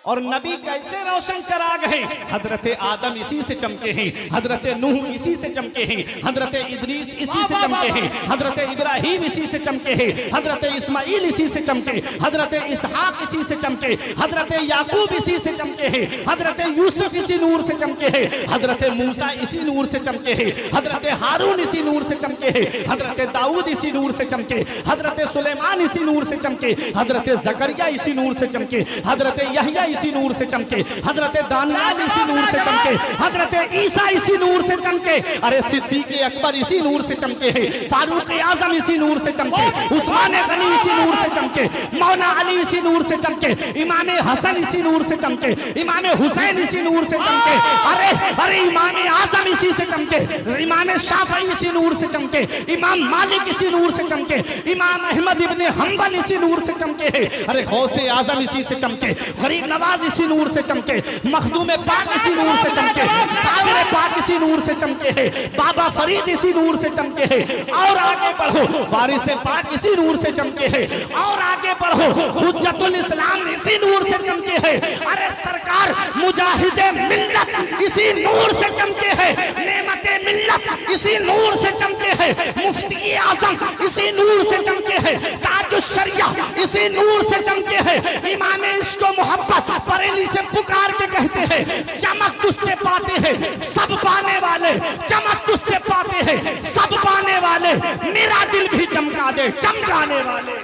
और नबी कैसे रोशन चराग है? हजरत आदम इसी से चमके हैं, हजरत नूह इसी से चमके हैं, हजरत इदरीस इसी से चमके हैं, हजरत इब्राहिम इसी से चमके हैं, हजरत इस्माइल इसी से चमके, हजरत इसहाक इसी से चमके, हजरत याकूब इसी से चमके हैं, हजरत यूसुफ इसी नूर से चमके हैं, हजरत मूसा इसी नूर से चमके हैं, हजरत हारून इसी नूर से चमके हैं, हजरत दाऊद इसी नूर से चमके, हजरत सुलेमान इसी नूर से चमके, हजरत जकरिया इसी नूर से चमके, हजरत यहया इसी नूर से चमके, हजरत दानियाल इसी नूर से चमके, हजरत ईसा इसी नूर से चमके, अरे सिद्दीक अकबर इसी नूर से चमके हैं, फारूक आजम इसी नूर से चमके, उस्मान गनी इसी नूर से चमके, मौला अली इसी नूर से चमके, इमाम हसन इसी नूर से चमके, इमाम हुसैन इसी नूर से चमके, अरे अरे इमाम आजम इसी से चमके, इमाम शाफई इसी नूर से चमके, इमाम मालिक इसी नूर से चमके, इमाम अहमद इब्ने हंबल इसी नूर से चमके हैं, अरे गौसे आजम इसी से चमके, गरीब नवाज इसी नूर से चमके, मखदूम पाक इसी नूर से चमके, साबिर पाक इसी नूर से चमके हैं, बाबा फरीद इसी नूर से चमके हैं। और आगे बढ़ो, वारिस पाक इसी नूर से चमके हैं। और आगे बढ़ो, हुज्जतुल इस्लाम इसी नूर से चमके हैं। अरे सरकार मुजाहिदे मिल्लत इसी नूर से चमके हैं, नेमते मिल्लत इसी नूर से चमके हैं, मुफ्ती आजम इसी नूर से चमके हैं, ताजुश शरिया इसी नूर से चमके हैं। इमाम इश्क व मोहब्बत बरेली से पुकार के कहते हैं, चमक तुझसे पाते हैं सब पाने वाले, चमक तुझसे पाते हैं सब पाने वाले, मेरा दिल भी चमका दे चमकाने वाले।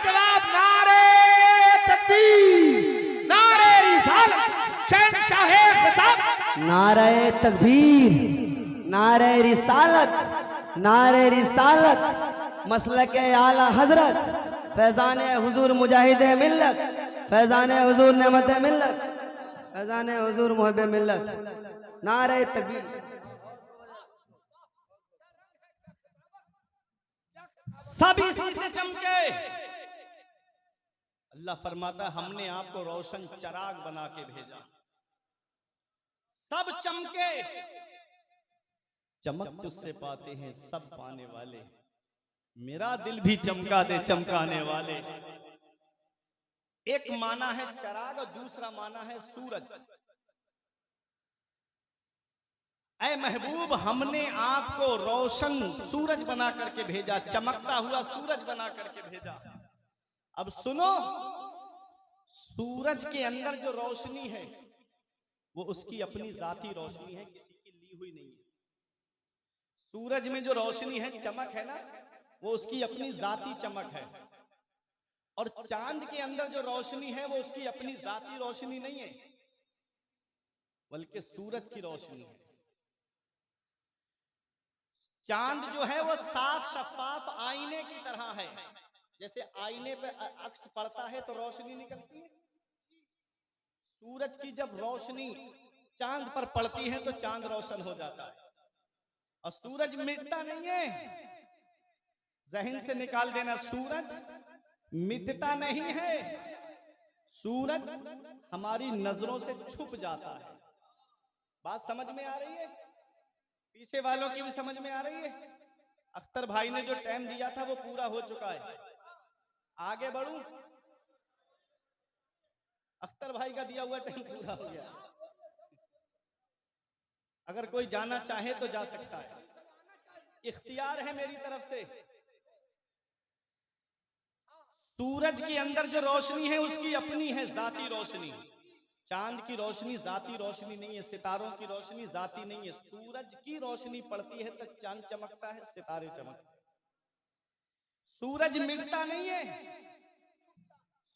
जवाब नारे तकबीर, नारे रिसालत, शहंशाह खिताब। नारे तकबीर, नारे रिसालत, नारे रिसालत, मसलक आला हजरत, फैजान हुजूर मुजाहिद मिल्लत, फैजान हुजूर नेमत मिल्लत, फैजान हुजूर मुहब्ब मिल्लत। नारे तकबीर। सब इसी से चमके। अल्लाह फरमाता हमने आपको रोशन चराग बना के भेजा, सब चमके। चमक तुझसे पाते हैं सब पाने वाले, मेरा दिल भी चमका दे चमकाने वाले। एक माना है चराग और दूसरा माना है सूरज। ऐ महबूब हमने आपको रोशन सूरज बना करके भेजा, चमकता हुआ सूरज बना करके भेजा। अब सुनो, सूरज के अंदर जो रोशनी है वो उसकी अपनी जाती रोशनी है, किसी की ली हुई नहीं है। सूरज में जो रोशनी है, चमक है ना, वो उसकी अपनी जाती चमक है। और चांद के अंदर जो रोशनी है वो उसकी अपनी जाती रोशनी नहीं है, बल्कि सूरज की रोशनी है। चांद जो है वो साफ शफाफ आईने की तरह है। जैसे आईने पे अक्स पड़ता है तो रोशनी निकलती है। सूरज की जब रोशनी चांद पर पड़ती है तो चांद रोशन हो जाता है। और सूरज मिटता नहीं है, जहन से निकाल देना, सूरज मिटता नहीं है। सूरज हमारी नजरों से छुप जाता है। बात समझ में आ रही है? पीछे वालों की भी समझ में आ रही है? अख्तर भाई ने जो टाइम दिया था वो पूरा हो चुका है। आगे बढ़ूं? अख्तर भाई का दिया हुआ टाइम पूरा हो गया। अगर कोई जाना चाहे तो जा सकता है, इख्तियार है मेरी तरफ से। सूरज के अंदर जो रोशनी है उसकी अपनी है जाती रोशनी। चांद की रोशनी जाती रोशनी नहीं है, सितारों की रोशनी जाती नहीं है। सूरज की रोशनी पड़ती है तो चांद चमकता है, सितारे चमकते हैं। सूरज मिटता नहीं है,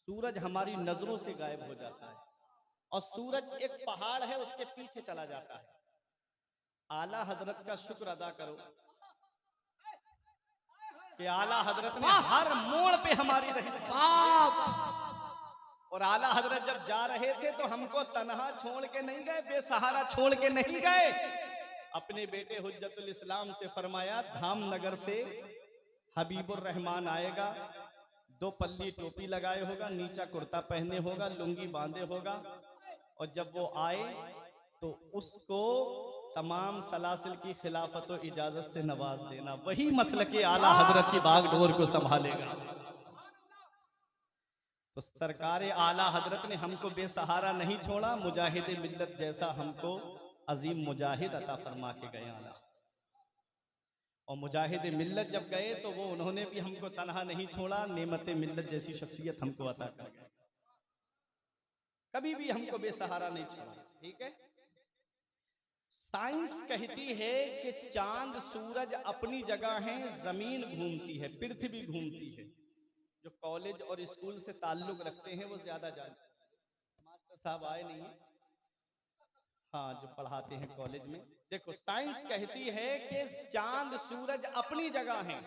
सूरज हमारी नजरों से गायब हो जाता है। और सूरज एक पहाड़ है, उसके पीछे चला जाता है। आला हजरत का शुक्र अदा करो कि आला हजरत ने हर मोड़ पे हमारी रही। और आला हजरत जब जा रहे थे तो हमको तन्हा छोड़ के नहीं गए, बेसहारा छोड़ के नहीं गए। अपने बेटे हुज्जतुल इस्लाम से फरमाया, धामनगर से हबीबुर रहमान आएगा, 2 पल्ली टोपी लगाए होगा, नीचा कुर्ता पहने होगा, लुंगी बांधे होगा। और जब वो आए तो उसको तमाम सलासिल की खिलाफत और इजाजत से नवाज देना। वही मसलके आला हजरत की बागडोर को संभालेगा। तो सरकार आला हजरत ने हमको बेसहारा नहीं छोड़ा, मुजाहिद मिल्लत जैसा हमको अजीम मुजाहिद अता फरमा के गए आला। और मुजाहिद मिल्लत जब गए तो वो उन्होंने भी हमको तनहा नहीं छोड़ा, नेमत मिल्लत जैसी शख्सियत हमको अता कर गए। कभी भी हमको बेसहारा नहीं छोड़ा। ठीक है? साइंस कहती है कि चांद सूरज अपनी जगह है, जमीन घूमती है, पृथ्वी घूमती है। जो कॉलेज और स्कूल से ताल्लुक रखते हैं वो ज्यादा जानते हैं। मास्टर साहब आए नहीं है, हाँ, जो पढ़ाते हैं कॉलेज में। देखो, साइंस कहती है कि चांद सूरज अपनी जगह है,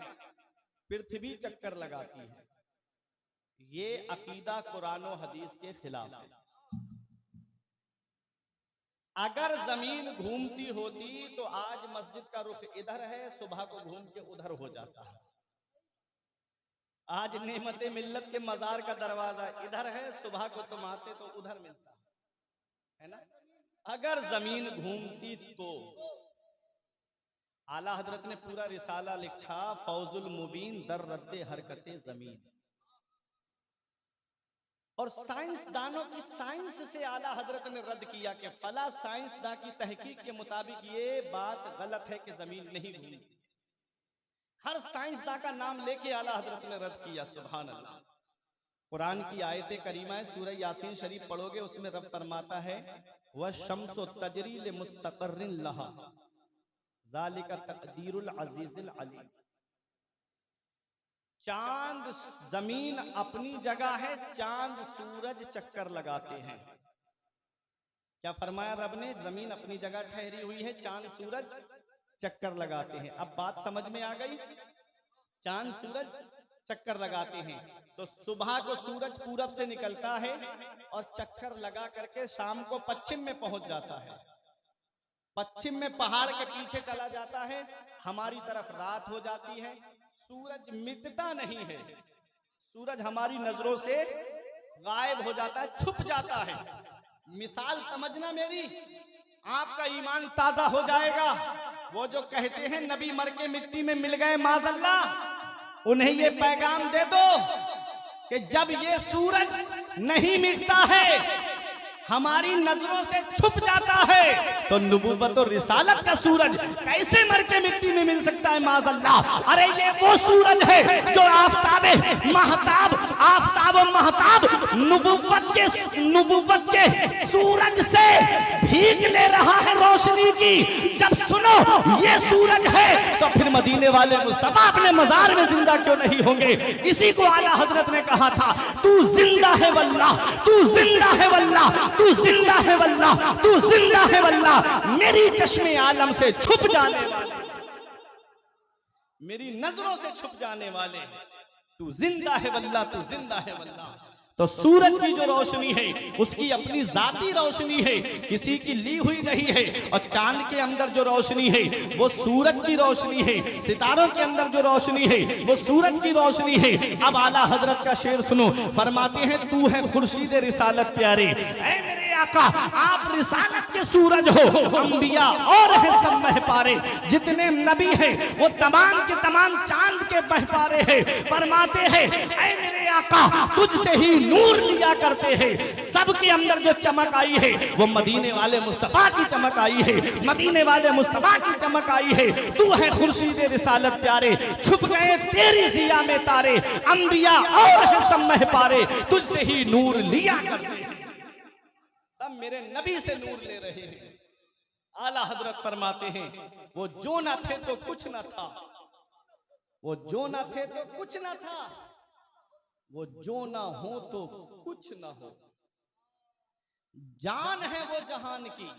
पृथ्वी चक्कर लगाती है। ये अकीदा कुरान और हदीस के खिलाफ है। अगर जमीन घूमती होती तो आज मस्जिद का रुख इधर है, सुबह को घूम के उधर हो जाता है। आज नेमते मिल्लत के मजार का दरवाजा इधर है, सुबह को तुम आते तो उधर मिलता है ना। अगर जमीन घूमती तो आला हजरत ने पूरा रिसाला लिखा, फौजुल मुबीन दर रद्दे हरकते जमीन। और साइंसदानों की साइंस से आला हजरत ने रद्द किया कि फला साइंसदान की तहकीक के मुताबिक ये बात गलत है कि जमीन नहीं घूमती। हर साइंसदान का नाम लेके आला हजरत ने रद्द किया। सुभान अल्लाह। कुरान की आयत करीमा है, सूरह यासीन शरीफ पढ़ोगे, उसमें रब फरमाता है, वह शम्सु तजरी ले मुस्तक़र्रिन लहा ज़ालिका तक़दीरुल अज़ीज़िल अलीम। चांद जमीन अपनी जगह है, चांद सूरज चक्कर लगाते हैं। क्या फरमाया रब ने? जमीन अपनी जगह ठहरी हुई है, चांद सूरज चक्कर लगाते हैं। अब बात समझ में आ गई? चांद सूरज चक्कर लगाते हैं, तो सुबह को सूरज पूरब से निकलता है और चक्कर लगा करके शाम को पश्चिम में पहुंच जाता है। पश्चिम में पहाड़ के पीछे चला जाता है, हमारी तरफ रात हो जाती है। सूरज मिटता नहीं है, सूरज हमारी नजरों से गायब हो जाता है, छुप जाता है। मिसाल समझना मेरी, आपका ईमान ताजा हो जाएगा। वो जो कहते हैं नबी मर के मिट्टी में मिल गए माज़अल्लाह, उन्हें ये पैगाम दे दो कि जब ये सूरज नहीं मिटता है, हमारी नजरों से छुप जाता है, तो नबूवत और रिसालत का सूरज कैसे मर के मिट्टी में मिल सकता है माज़अल्लाह। अरे ये वो सूरज है जो आफताब महताब नबूवत के सूरज से भीग ले रहा है रोशनी की। जब सुनो ये सूरज है, तो फिर मदीने वाले मुस्तफा अपने मजार में जिंदा क्यों नहीं होंगे? इसी को आला हजरत ने कहा था, तू जिंदा है वल्लाह, तू जिंदा है वल्लाह, तू जिंदा है वल्लाह, तू जिंदा है वल्लाह। मेरी चश्मे आलम से छुप जाने वाले, मेरी नजरों से छुप जाने वाले, तू जिंदा है वल्लाह, तू जिंदा है वल्लाह। तो सूरज की जो रोशनी है उसकी अपनी जाती रोशनी है, किसी की ली हुई नहीं है। और चांद के अंदर जो रोशनी है वो सूरज की रोशनी है, सितारों के अंदर जो रोशनी है वो सूरज की रोशनी है। अब आला हजरत का शेर सुनो, फरमाते हैं तू है खुर्शीद रिसालत प्यारे, ऐ मेरे आका आप रिसालत के सूरज हो, अंबिया और है सब महपारे। जितने नबी हैं वो तमाम के तमाम चांद के महपारे हैं। फरमाते हैं ऐ मेरे आका तुझसे ही नूर लिया करते हैं। सबके अंदर जो चमक आई है वो मदीने वाले मुस्तफा की चमक आई है, मदीने वाले मुस्तफा की चमक आई है। तू है खुर्शीद रिसालत प्यारे, छुप गए तेरी जिया में तारे, अंबिया और है सब महपारे, तुझसे ही नूर लिया करते हैं। सब मेरे नबी से नूर ले रहे हैं। आला हजरत फरमाते हैं वो जो ना थे तो कुछ ना था, वो जो ना थे तो कुछ ना था, वो जो ना हो तो कुछ ना हो। जान है वो जहान की,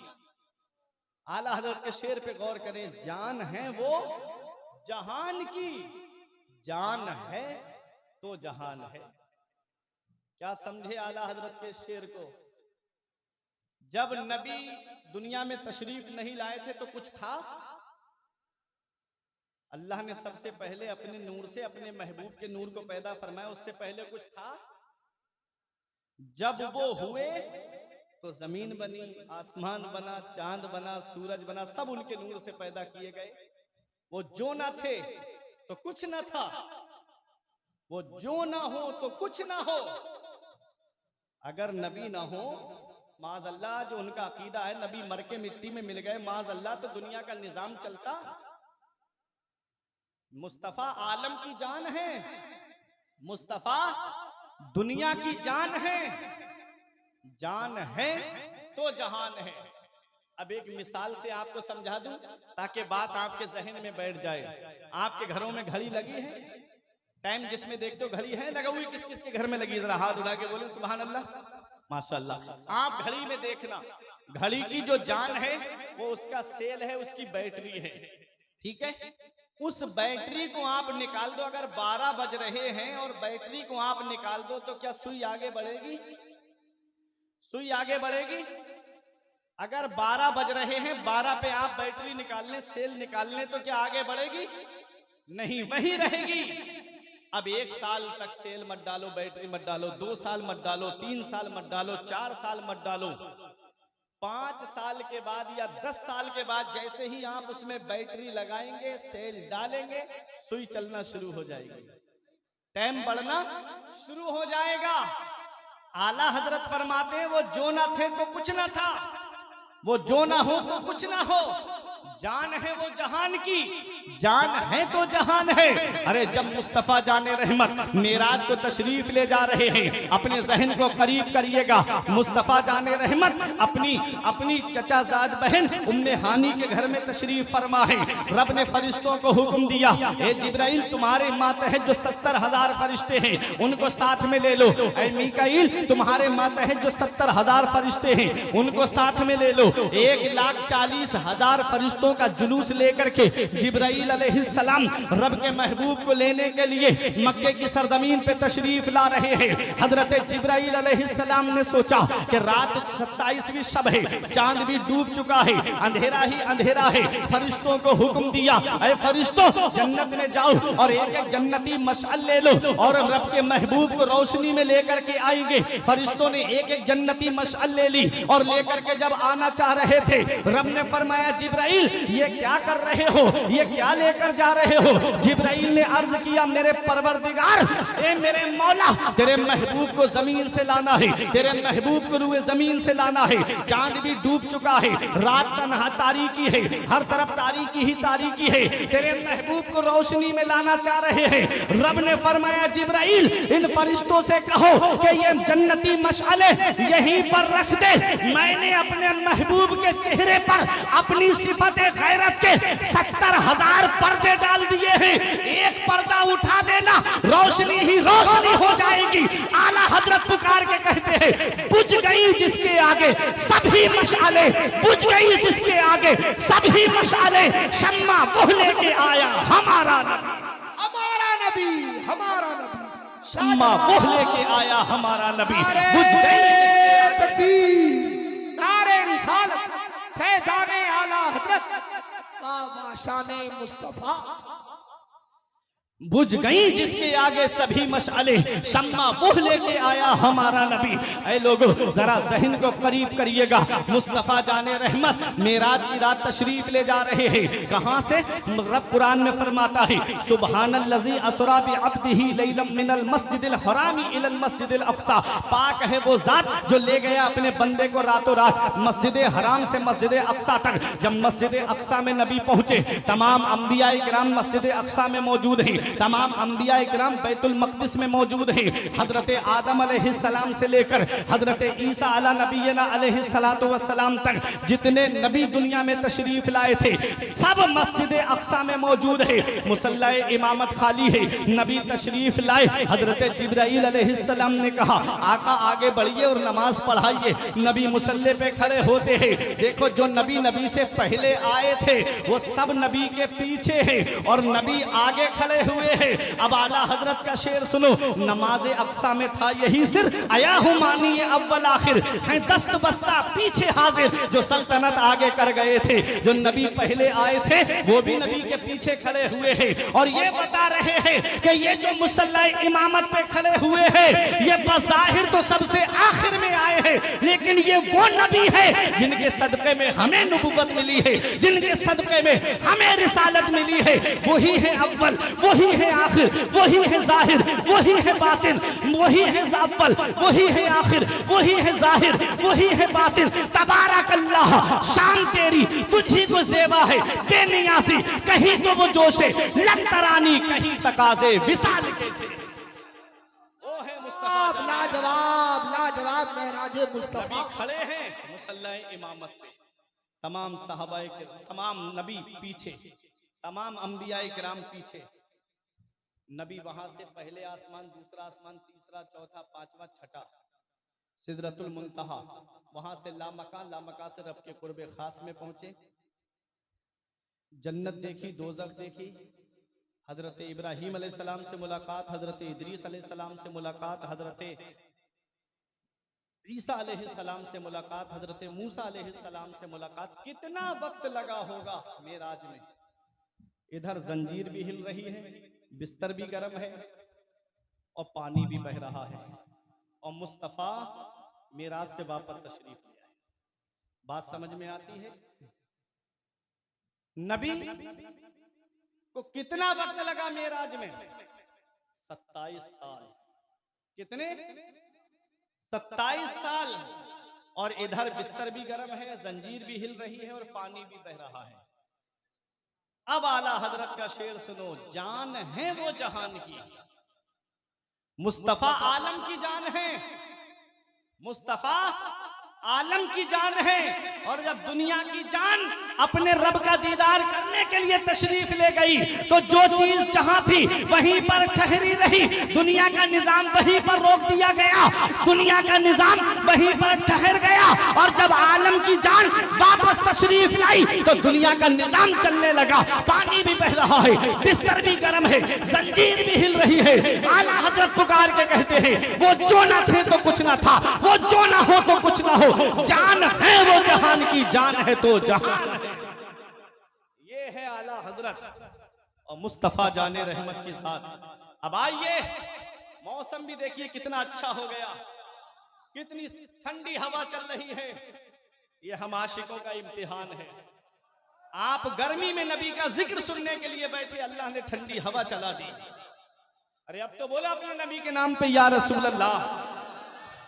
आला हजरत के शेर पे गौर करें, जान है वो जहान की, जान है तो जहान है। क्या समझे आला हजरत के शेर को? जब नबी दुनिया में तशरीफ नहीं लाए थे तो कुछ था? अल्लाह ने सबसे पहले अपने नूर से अपने महबूब के नूर को पैदा फरमाया, उससे पहले कुछ था? जब वो हुए तो जमीन बनी, आसमान बना, चांद बना, सूरज बना, सब उनके नूर से पैदा किए गए। वो जो ना थे तो कुछ ना था, वो जो ना हो तो कुछ ना हो। अगर नबी ना हो माज़अल्लाह, जो उनका अकीदा है नबी मर के मिट्टी में मिल गए माज़अल्लाह, तो दुनिया का निजाम चलता? मुस्तफा आलम की जान है, मुस्तफा दुनिया की जान है, जान है तो जहान है। अब एक मिसाल से आपको समझा दूं ताकि बात आपके जहन में बैठ जाए। आपके घरों में घड़ी लगी है, टाइम जिसमें देखते हो घड़ी है लगा हुई, किस किस के घर में लगी? जरा हाथ उठा के बोले सुभान अल्लाह, माशाअल्लाह। आप घड़ी में देखना, घड़ी की जो जान है वो उसका सेल है, उसकी बैटरी है, ठीक है? उस बैटरी को आप निकाल दो, अगर 12 बज रहे हैं और बैटरी को आप निकाल दो तो क्या सुई आगे बढ़ेगी? सुई आगे बढ़ेगी? अगर 12 बज रहे हैं, 12 पे आप बैटरी निकालने, सेल निकालने, तो क्या आगे बढ़ेगी? नहीं, वही रहेगी। अब 1 साल तक सेल मत डालो, बैटरी मत डालो, 2 साल मत डालो, 3 साल मत डालो, 4 साल मत डालो, 5 साल के बाद या 10 साल के बाद जैसे ही आप उसमें बैटरी लगाएंगे, सेल डालेंगे, सुई चलना शुरू हो जाएगी, टाइम बढ़ना शुरू हो जाएगा। आला हजरत फरमाते हैं वो जो ना थे तो कुछ ना था, वो जो ना हो तो कुछ ना हो। जान है वो जहान की, जान है तो जहान है। अरे जब मुस्तफा जाने रहमत मेराज को तशरीफ ले जा रहे हैं, अपने जहन को करीब करिएगा। मुस्तफा जाने रहमत अपनी चचाजाद बहन उम्मे हानी के घर में तशरीफ फरमा है। रब ने फरिश्तों को हुक्म दिया, ए जिब्राइल तुम्हारे मातहत जो 70,000 फरिश्ते हैं उनको साथ में ले लो। ए मीकाईल तुम्हारे मातहत जो 70,000 फरिश्ते हैं उनको साथ में ले लो। 1,40,000 फरिश्तों का जुलूस लेकर के जिब्राइल अलैहिस्सलाम रब के महबूब को लेने के लिए मक्के की सरजमीन पे तशरीफ ला रहे हैं। हजरत जिब्राइल अलैहिस्सलाम ने सोचा कि रात 27वीं शब है, चांद भी डूब चुका है, अंधेरा ही अंधेरा है। फरिश्तों को हुक्म दिया, ऐ फरिश्तों जन्नत में जाओ और एक एक जन्नती मशअल ले लो और रब के महबूब को रोशनी में लेकर के आएंगे। फरिश्तों ने एक एक जन्नती मशअल ले ली और लेकर के जब आना चाह रहे थे, रब ने फरमाया जिब्राइल ये क्या कर रहे हो, ये क्या लेकर जा रहे हो। जिब्राइल ने अर्ज किया, मेरे परवरदिगार, ए मेरे मौला, तेरे महबूब को जमीन से लाना है, तेरे महबूब को रूए जमीन से लाना है। चांद भी डूब चुका है, रात तन्हा तारीकी है, हर तरफ तारीकी ही तारीकी है, तेरे महबूब को रोशनी में लाना चाह रहे हैं। रब ने फरमाया जिब्राइल इन फरिश्तों से कहो कि ये जन्नती मशअले यहीं पर रख दे। मैंने अपने महबूब के चेहरे पर अपनी सिफत गैरत के 70,000 पर्दे डाल दिए हैं। एक पर्दा उठा देना, रोशनी ही रोशनी हो जाएगी। आला हजरत पुकार के कहते हैं, बुझ गई जिसके आगे सभी मशाले, बुझ गई जिसके आगे सभी मशाले, शम्मा वो लेके आया हमारा नबी, हमारा नबी, हमारा नबी, शम्मा वो लेके आया हमारा नबी। बुझ नारे गई तकबीर, नारे रिसालत, फैज़ाने आला हजरत, बाबा शाने मुस्तफा। बुझ गई जिसके आगे सभी मशअले, शम्मा वो लेके आया हमारा नबी। ऐ लोगों जरा जहन को करीब करिएगा। मुस्तफा जाने रहमत मेराज की रात तशरीफ ले जा रहे हैं। कहां से? रब कुरान में फरमाता है, सुबहानल्लज़ी असरा बिअब्दिही लैलम मिनल मस्जिदिल हरामी इलल मस्जिदिल अक़सा। पाक है वो जात जो ले गया अपने बंदे को रातों रात मस्जिद हराम से मस्जिद अक़सा तक। जब मस्जिद अक़सा में नबी पहुंचे, तमाम अंबिया इकराम मस्जिद अक़सा में मौजूद हैं, तमाम अंबिया इकराम बैतुल मक़दिस में मौजूद हैं। हजरत आदम अलैहिस्सलाम से लेकर हजरत ईसा अला नबीना अलैहिस्सलातु वस्सलाम तक जितने नबी दुनिया में तशरीफ लाए थे सब मस्जिद अक़सा में मौजूद है। मुसल्ला इमामत खाली है, नबी तशरीफ लाए। हजरत जिब्राइल अलैहिस्सलाम ने कहा, आका आगे बढ़िए और नमाज पढ़ाइए। नबी मुसल्ले पे खड़े होते हैं। देखो जो नबी से पहले आए थे वो सब नबी के पीछे हैं और नबी आगे खड़े हुए हैं। अब आला हजरत का शेर सुनो, नमाज अक़सा में था यही सिर, आया हूं मानिए अव्वल आखिर, है दस्त बस्ता पीछे हाजिर। जो सल्तनत आगे कर गए थे, जो नबी पहले आए थे वो भी नबी के पीछे खड़े हुए हैं और ये बता रहे हैं कि ये जो मुसल्ला इमामत पे खड़े हुए हैं ये बज़ाहिर तो सबसे आखिर में आए हैं, लेकिन ये वो नबी है जिनके सदक़े में हमें नबुव्वत मिली है, जिनके सदक़े में हमें रिसालत मिली है। वही है अव्वल, वही है आखिर, वही है जाहिर, वही है बातिन, वही है अव्वल, वही है आखिर, वही है जाहिर, वही है बातिन। तबारक अल्लाह, शान तेरी तुझी को ज़ेबा है बेनियासी, कहीं तो वो जोशे लंतरानी, कहीं तकाज़े विसाल के थे। ओ है मुस्तफा लाजवाब, लाजवाब मेराज मुस्तफा। खड़े हैं मुसल्ला इमामत पे, तमाम सहाबाए के तमाम नबी पीछे, तमाम अंबिया इकराम पीछे। नबी वहां से पहले आसमान, दूसरा आसमान, तीसरा, चौथा, पांचवा, छठा, सिदरतुल मुंतहा, वहां से लामका, लामका से रब के कुर्बे खास में पहुंचे। जन्नत देखी, दोज़ख देखी, हजरत इब्राहीम अलैहिस्सलाम से मुलाकात, हजरत इदरीस अलैहिस्सलाम से मुलाकात, हजरत ईसा अलैहिस्सलाम से मुलाकात, हजरत मूसा अलैहिस्सलाम से मुलाकात। कितना वक्त लगा होगा मेराज में। इधर जंजीर भी हिल रही है, बिस्तर भी गर्म है और पानी भी बह रहा है और मुस्तफ़ा मेराज से वापस तशरीफ ले आए। बात समझ में आती है? नबी को कितना वक्त लगा मेराज में? 27 साल। कितने? 27 साल। और इधर बिस्तर भी गर्म है, जंजीर भी हिल रही है और पानी भी बह रहा है। अब आला हजरत का शेर सुनो, जान है वो जहान की, मुस्तफा आलम की जान है, मुस्तफा आलम की जान है। और जब दुनिया की जान अपने रब का दीदार करने के लिए तशरीफ ले गई तो जो चीज जहां थी वहीं पर ठहरी रही, दुनिया का निजाम वहीं पर रोक दिया गया, दुनिया का निजाम वहीं पर ठहर गया। और जब आलम की जान वापस तशरीफ लाई तो दुनिया का निजाम चलने लगा, पानी भी बह रहा है, बिस्तर भी गर्म है, जंजीर भी हिल रही है। आला हजरत पुकार के कहते हैं, वो जो ना थे तो कुछ ना था, वो जो ना हो तो कुछ ना हो, जान है वो जहान की, जान है तो जहान है। ये है आला हजरत और मुस्तफा जाने रहमत के साथ। अब आइए, मौसम भी देखिए कितना अच्छा हो गया, कितनी ठंडी हवा चल रही है। ये हम आशिकों का इम्तिहान है। आप गर्मी में नबी का जिक्र सुनने के लिए बैठे, अल्लाह ने ठंडी हवा चला दी। अरे अब तो बोला अपने नबी के नाम पे, या रसूल अल्लाह।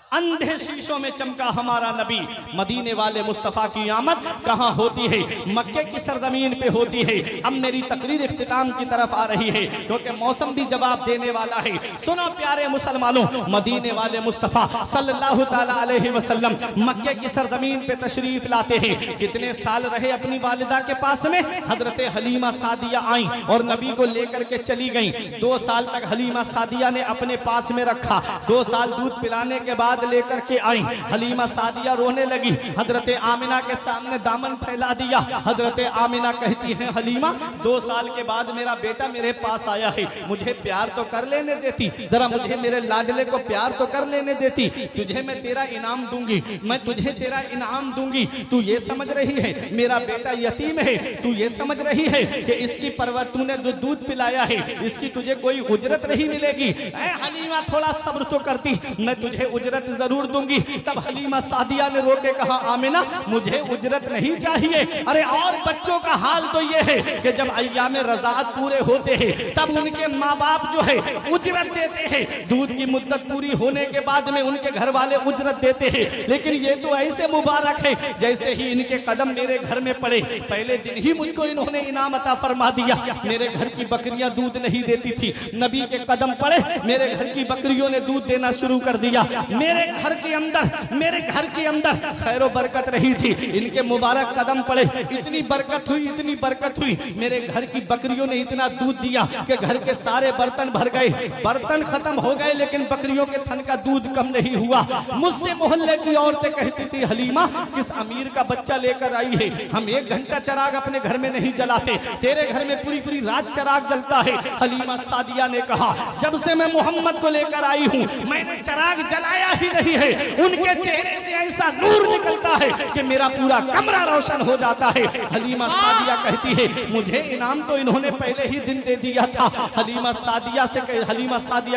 अंधे शीशों में चमका हमारा नबी, मदीने वाले मुस्तफा की आमद कहां होती है? मक्के की सरजमीन पे होती है। अब मेरी तकरीर इख्तिताम की तरफ आ रही है क्योंकि मौसम भी जवाब देने वाला है। सुनो प्यारे मुसलमानों, मदीने वाले मुस्तफा सल्लल्लाहु ताला अलैहि वसल्लम मक्के की सरजमीन पे तशरीफ लाते हैं। कितने साल रहे अपनी वालिदा के पास में? हजरत हलीमा सादिया आई और नबी को लेकर के चली गई। 2 साल तक हलीमा सादिया ने अपने पास में रखा। 2 साल दूध पिलाने के बाद लेकर के आई। हलीमा सादिया रोने लगी, हजरत आमिना के सामने दामन फैला दिया। हजरत आमिना कहती है, हलीमा 2 साल के बाद मेरा बेटा मेरे पास आया है, मुझे प्यार तो कर लेने देती, जरा मुझे मेरे लाडले को प्यार तो कर लेने देती। तुझे मैं तेरा इनाम दूंगी, मैं तुझे तेरा इनाम दूंगी। तू ये समझ रही है मेरा बेटा यतीम है, तू ये समझ रही है कि इसकी परवरिश, तूने जो दूध पिलाया है इसकी तुझे कोई उजरत नहीं मिलेगी। ऐ हलीमा थोड़ा सब्र तो करती, मैं तुझे उजरत जरूर दूंगी। तब हलीमा सादिया ने रोके कहा, आमिना मुझे उजरत नहीं चाहिए। अरे और बच्चों का हाल तो ये है कि जब अय्याम रज़ाअत पूरे होते हैं तब उनके माँ बाप जो है उजरत देते हैं। दूध की मुद्दत पूरी होने के बाद में उनके घर वाले उजरत देते हैं। लेकिन ये तो ऐसे मुबारक है, जैसे ही इनके कदम मेरे घर में पड़े पहले दिन ही मुझको इन्होंने इनाम अता फरमा दिया। मेरे घर की बकरियां दूध नहीं देती थी, नबी के कदम पड़े मेरे घर की बकरियों ने दूध देना शुरू कर दिया। मेरे घर के अंदर खैरो बरकत रही थी। इनके मुबारक कदम पड़े, इतनी बरकत हुई, इतनी बरकत हुई। मेरे घर की बकरियों ने इतना दूध दिया कि घर के सारे बर्तन भर गए। बर्तन खत्म हो गए लेकिन बकरियों के थन का दूध कम नहीं हुआ। मुझसे मोहल्ले की औरतें कहती थी, हलीमा किस अमीर का बच्चा लेकर आई है, हम 1 घंटा चराग अपने घर में नहीं जलाते, तेरे घर में पूरी पूरी रात चराग जलता है। हलीमा सादिया ने कहा, जब से मैं मोहम्मद को लेकर आई हूँ मैंने चराग जलाया ही नहीं है। उनके चेहरे से ऐसा नूर निकलता है कि मेरा पूरा कमरा रोशन हो जाता है। हलीमा सादिया कहती है, मुझे इनाम तो इन्होंने पहले ही दिन दे दिया था। हलीमा सादिया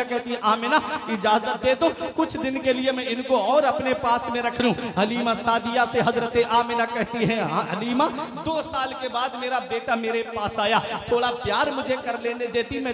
कहती है, आमिना इजाजत दे दो, कुछ दिन के लिए मैं इनको और अपने पास में रख लूं। हलीमा सादिया से हजरत आमिना कहती है, हाँ हलीमा 2 साल के बाद मेरा बेटा मेरे पास आया, थोड़ा प्यार मुझे कर लेने देती मैं,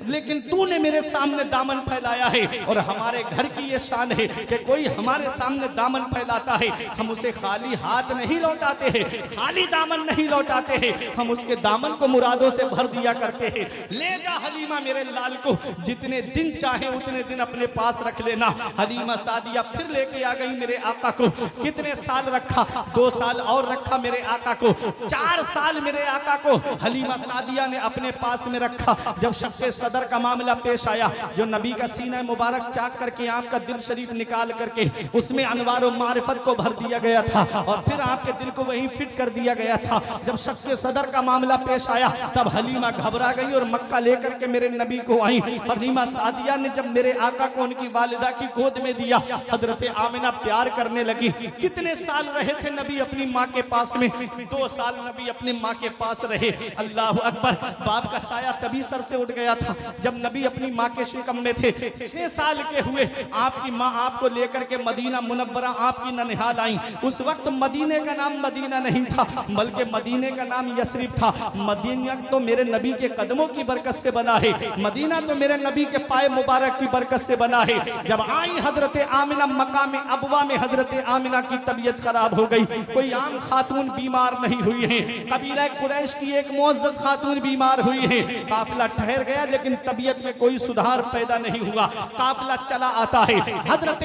लेकिन तूने मेरे सामने दामन फैलाया है। और हमारे घर की ये शान है कि कोई हमारे सामने दामन फैलाता है हम उसे खाली हाथ नहीं लौटाते हैं, खाली दामन नहीं लौटाते हैं, हम उसके दामन को मुरादों से भर दिया करते हैं। ले जा हलीमा मेरे लाल को, जितने दिन चाहे उतने दिन अपने पास रख लेना। हलीमा सादिया फिर लेके आ गई मेरे आका को। कितने साल रखा? 2 साल और रखा मेरे आका को। 4 साल मेरे आका को हलीमा सादिया ने अपने पास में रखा। जब शख्स सदर का मामला पेश आया, जो नबी का सीना मुबारक चाक करके आपका दिल शरीफ निकाल करके उसमें अनवार और मारिफत को भर दिया गया था और फिर आपके दिल को वहीं फिट कर दिया गया था। जब शख्स सदर का मामला पेश आया तब हलीमा घबरा गई और मक्का लेकर के मेरे नबी को आई। हलीमा सादिया ने जब मेरे आका को उनकी वालिदा की गोद में दिया, हजरत आमिना प्यार करने लगी। कितने साल रहे थे नबी अपनी माँ के पास में? 2 साल नबी अपनी माँ के पास रहे। अल्लाह अकबर, बाप का साया तभी सर से उठ गया था जब नबी अपनी माँ के शिकम में थे। 6 साल के हुए आपकी माँ आपको आपको लेकर के मदीना मुनव्वरा आपकी ननिहाल आई। उस वक्त मदीने का नाम मदीना नहीं था, बल्कि मदीने का नाम यसरिब था। मदीना तो मेरे नबी के कदमों की बरकत से बना है, मदीना तो मेरे नबी के पाए मुबारक की बरकत से बना है। जब आई हजरत आमिना मकाम अबवा में, हजरत आमिना की तबीयत खराब हो गई। कोई आम खातून बीमार नहीं हुई है, कबीला कुरैश की एक मुअज़्ज़ज़ खातून बीमार हुई है। काफिला ठहर गया लेकिन तबीयत में कोई सुधार पैदा नहीं हुआ। काफिला चला आता है, हजरत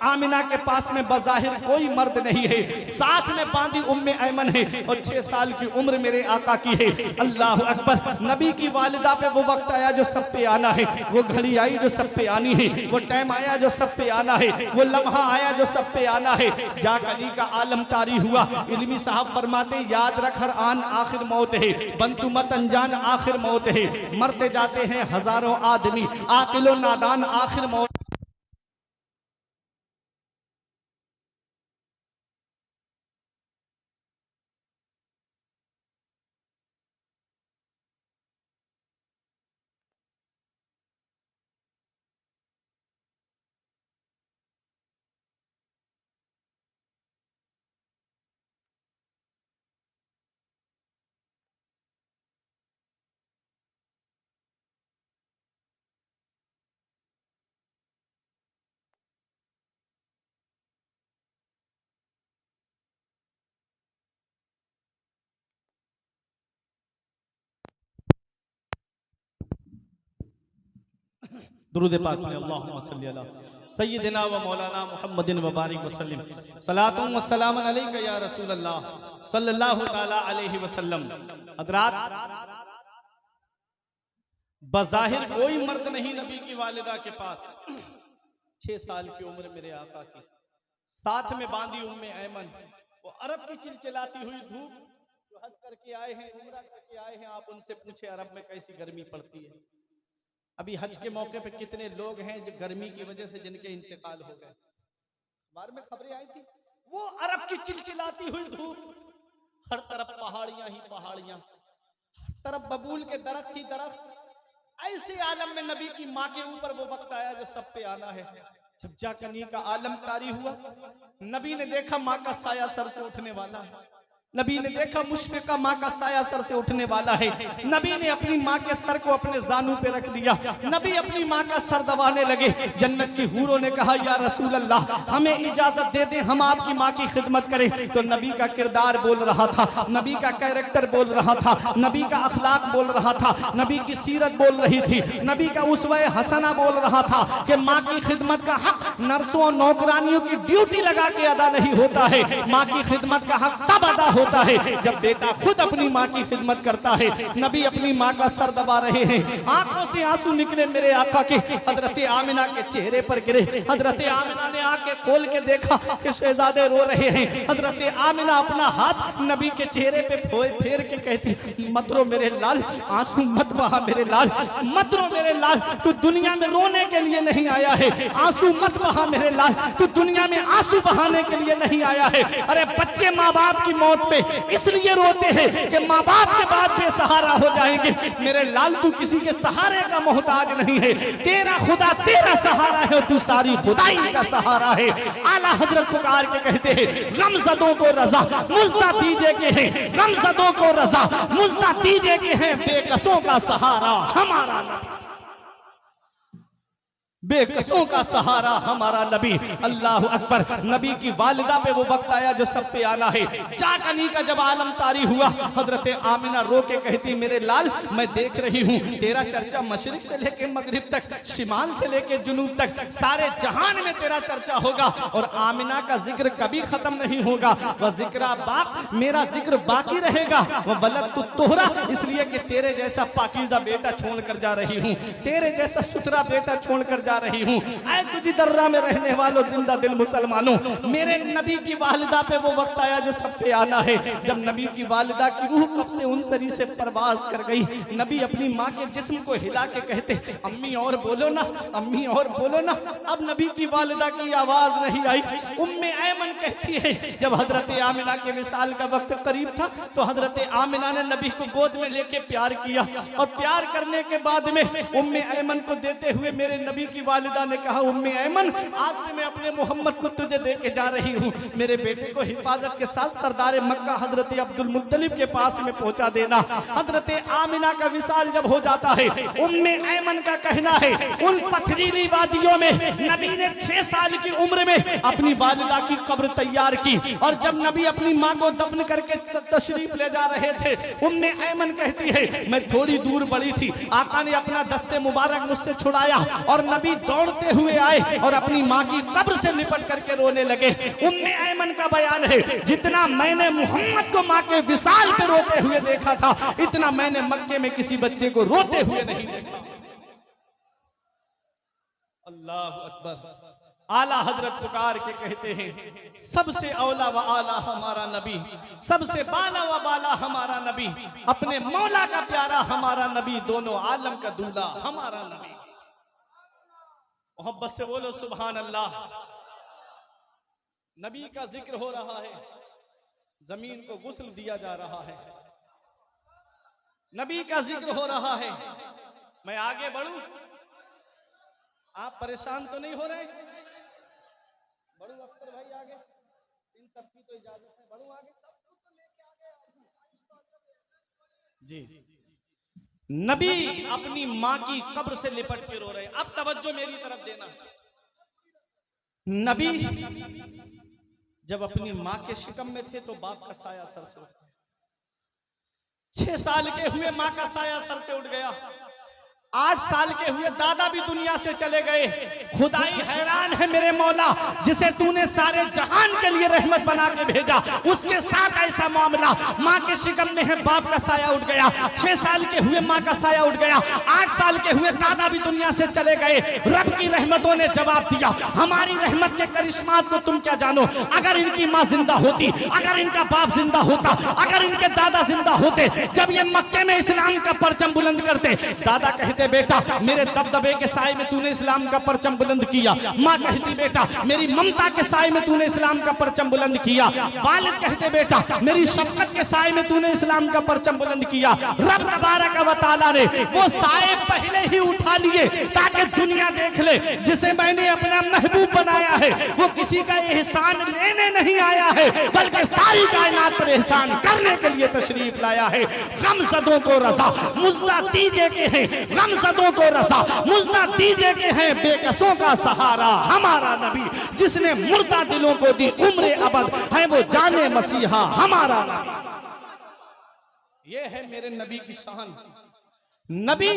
आमिना के पास में बज़ाहिर कोई मर्द नहीं है, साथ में बांधी उम्मे ऐमन है और 6 साल की उम्र मेरे आका की है। अल्लाह अकबर। नबी की वालिदा पे वो वक्त आया जो सब पे आना है, वो घड़ी आई जो सब पे आनी है, वो टाइम आया जो सब पे आना है, वो लम्हा आया जो सब पे आना है। जाक अली का आलम तारी हुआ। इल्मी साहब फरमाते याद रख हर आन आखिर मौत है, बंतु मत अनजान आखिर मौत है। मरते जाते हैं हजारों आदमी, आकिलो नादान आखिर मौत। दुरूद पाक में अल्लाहुम्मा सल्ली अला सय्यिदिना व मौलाना मुहम्मदिन व बारिक वसल्लम। सलातुन व सलामुन अलैका या रसूल अल्लाह सल्लल्लाहु तआला अलैहि वसल्लम। हज़रात, बज़ाहिर कोई मर्द नहीं नबी की वालिदा के पास। 6 साल की उम्र मेरे आका की, साथ में बांधी उम्मे ऐमन। वो अरब की चिलचिलाती हुई धूप, जो हज करके आए हैं, उम्रा करके आए हैं, आप उनसे पूछे अरब में कैसी गर्मी पड़ती है। अभी हज के मौके पे कितने लोग हैं जो गर्मी की वजह से जिनके इंतकाल हो गए। अखबार में खबरें आई थी। वो अरब की चिलचिलाती हुई धूप, हर तरफ पहाड़ियां ही पहाड़ियां, हर तरफ बबूल के दरख्त ही दरख्त। ऐसे आलम में नबी की माँ के ऊपर वो वक्त आया जो सब पे आना है। जब जाकनी का आलम तारी हुआ, नबी ने देखा माँ का साया सर से उठने वाला है। नबी ने देखा मुशफ़िक़ा माँ का साया सर से उठने वाला है। नबी ने अपनी माँ के सर को अपने जानू पे रख दिया। नबी अपनी माँ का सर दबाने लगे। जन्नत की हूरों ने कहा या रसूल अल्लाह, हमें इजाजत दे दें, हम आपकी माँ की खिदमत करें। तो नबी का किरदार बोल रहा था, नबी का कैरेक्टर बोल रहा था, नबी का अखलाक बोल रहा था, नबी की सीरत बोल रही थी, नबी का उसवे हसना बोल रहा था कि माँ की खिदमत का हक नर्सों और नौकरानियों की ड्यूटी लगा के अदा नहीं होता है। माँ की खिदमत का हक तब अदा होता है जब बेटा खुद अपनी माँ की खिदमत करता है। नबी अपनी माँ का सर दबा रहे हैं, आंखों से आंसू निकले मेरे आका के। हजरत आमिना के चेहरे पर गिरे। हजरत आमिना ने आके खोल के देखा कि शहजादे रो रहे हैं। हजरत आमिना अपना हाथ नबी के चेहरे पे फेर के कहती, मत रो मेरे लाल, आंसू मत बहा मेरे लाल, मत रो मेरे लाल, तू दुनिया में रोने के लिए नहीं आया है। आंसू मत बहा मेरे लाल, तू दुनिया में आंसू बहाने के लिए नहीं आया है। अरे बच्चे माँ बाप की मौत पे इसलिए रोते हैं कि माँ बाप के बाद बेसहारा हो जाएंगे। मेरे लाल, तू किसी के सहारे का मोहताज नहीं है। तेरा खुदा तेरा सहारा है, तू सारी खुदाई का सहारा है। आला हजरत पुकार के कहते हैं, गमज़दों को रजा मुज़्दा दीजे के हैं, गमज़दों को रजा मुज़्दा दीजे के हैं, बेकसों का सहारा हमारा नबी, बेकसों का सहारा हमारा नबी। अल्लाह अकबर। नबी की वालिदा पे वो वक्त आया जो सब पे आना है। जाकनी का जब आलम तारी हुआ, हजरत आमिना रो के कहती, मेरे लाल, मैं देख रही हूँ तेरा चर्चा मशरिक से लेके मगरिब तक, शिमाल से लेके जुनूब तक, सारे जहान में तेरा चर्चा होगा और आमिना का जिक्र कभी खत्म नहीं होगा। वह जिक्र बाप, मेरा जिक्र बाकी रहेगा। वह वलद तु तोहरा, इसलिए कि तेरे जैसा पाकीज़ा बेटा छोड़ कर जा रही हूँ, तेरे जैसा सुथरा बेटा छोड़ कर रही हूं। ऐ तुझी दर्रा में रहने वालों, जिंदा दिल मुसलमानों, मेरे नबी की वालिदा पे वो वक्त आया जो सब पे आना है। जब नबी की वालिदा की रूह कब से उन सरी से परवाज कर गई। नबी अपनी माँ के जिस्म को हिला के कहते, अम्मी और बोलो ना, अम्मी और बोलो ना। अब नबी की वालिदा की आवाज नहीं आई। उम्मे ऐमन कहती है, जब हजरत आमिना के विसाल का वक्त करीब था तो हजरत आमिना ने नबी को गोद में लेके प्यार किया और प्यार करने के बाद में उम्मे ऐमन को देते हुए मेरे नबी की इसकी वालिदा ने कहा, उम्मे ऐमन, आज से मैं अपने मोहम्मद को तुझे दे के जा रही हूँ, मेरे बेटे को हिफाजत के साथ सरदार मक्का हजरत अब्दुल मुत्तलिब के पास में पहुंचा देना। हजरत आमिना का विसाल जब हो जाता है, उम्मे ऐमन का कहना है उन पथरीली वादियों में नबी ने 6 साल की उम्र में अपनी वालिदा की कब्र तैयार की, और जब नबी अपनी माँ को दफन करके तशरीफ ले जा रहे थे, उम्मे ऐमन कहती है मैं थोड़ी दूर बढ़ी थी, आका ने अपना दस्ते मुबारक मुझसे छुड़ाया और नबी दौड़ते हुए आए और अपनी माँ की कब्र से लिपट करके रोने लगे। उम्मे ऐमन का बयान है, जितना मैंने मोहम्मद को माँ के विसाल पे रोते हुए देखा था, इतना मैंने मक्के में किसी बच्चे को रोते हुए नहीं देखा। अल्लाह अकबर। आला हजरत पुकार के कहते हैं, सबसे औला व आला हमारा नबी, सबसे बाला व बाला हमारा नबी, अपने मौला का प्यारा हमारा नबी, दोनों आलम का दूल्हा हमारा नबी। मोहब्बत से बोलो सुभान अल्लाह। नबी का जिक्र हो रहा है, जमीन को गुस्ल दिया जा रहा है, नबी का जिक्र हो रहा है। मैं आगे बढ़ूं? आप परेशान तो नहीं हो रहे? बढ़ू अख्तर भाई आगे, इन सबकी तो इजाजत है, बढ़ू आगे जी। नबी अपनी माँ की कब्र से लिपट के रो रहे। अब तवज्जो मेरी तरफ देना। नबी जब अपनी माँ के शिकम में थे तो बाप का साया सर से उठ गया। 6 साल के हुए माँ का साया सर से उठ गया। 8 साल के हुए दादा भी दुनिया से चले गए। खुदाई हैरान है मेरे मौला, जिसे तूने सारे जहान के लिए रहमत बना के भेजा, उसके साथ ऐसा मामला। माँ के शिकम में है, बाप का साया उठ गया। 6 साल के हुए माँ का साया उठ गया। 8 साल के हुए दादा भी दुनिया से चले गए। रब की रहमतों ने जवाब दिया, हमारी रहमत के करिश्मात को तुम क्या जानो। अगर इनकी माँ जिंदा होती, अगर इनका बाप जिंदा होता, अगर इनके दादा जिंदा होते, जब ये मक्के में इस्लाम का परचम बुलंद करते, दादा कहते बेटा मेरे दबदबे के साए में तूने इस्लाम का परचम बुलंद किया। माँ कहती बेटा मेरी ममता के साए में तूने इस्लाम का परचम बुलंद किया। वालिद कहते बेटा मेरी शफकत के साए में तूने इस्लाम का परचम बुलंद किया। रब तबारक व तआला ने वो साए पहले ही उठा लिए ताकि दुनिया देख ले, जिसे मैंने अपना महबूब बनाया है वो किसी का एहसान लेने नहीं आया है, बल्कि सारी कायनात पर एहसान करने के लिए तशरीफ लाया है। गमज़दों को रज़ा मुज़्दा दीजिए के हैं, गमज़दों को रज़ा मुज़्दा दीजिए के हैं, बेकसों का सहारा हमारा नबी, जिसने मुर्दा दिलों को दी उम्र अबद, है वो जाने मसीहा हमारा नबी। ये है मेरे नबी की शान। नबी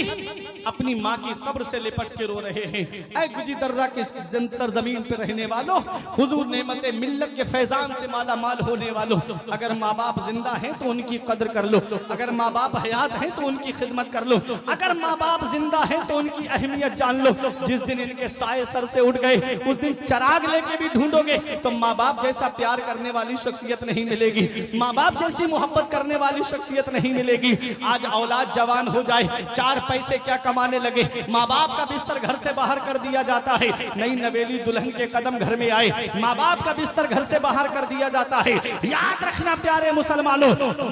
अपनी माँ की कब्र से लिपट के रो रहे हैं। ऐ गुजी दर्रा के सरजमीन पे रहने वालों, हुजूर नेमते मिल्लत के फैजान से माला माल होने वालों, अगर माँ बाप जिंदा हैं तो उनकी कदर कर लो, अगर माँ बाप हयात हैं तो उनकी खिदमत कर लो, अगर माँ बाप जिंदा हैं तो उनकी अहमियत जान लो। जिस दिन इनके साए सर से उठ गए, उस दिन चराग लेके भी ढूंढोगे तो माँ बाप जैसा प्यार करने वाली शख्सियत नहीं मिलेगी, माँ बाप जैसी मोहब्बत करने वाली शख्सियत नहीं मिलेगी। आज औलाद जवान हो जाए, 4 पैसे क्या कमाने लगे, माँ बाप का बिस्तर घर से बाहर कर दिया जाता है। नई नवेली दुल्हन के कदम घर में आए, माँ बाप का बिस्तर घर से बाहर कर दिया जाता है। याद रखना प्यारे मुसलमानों,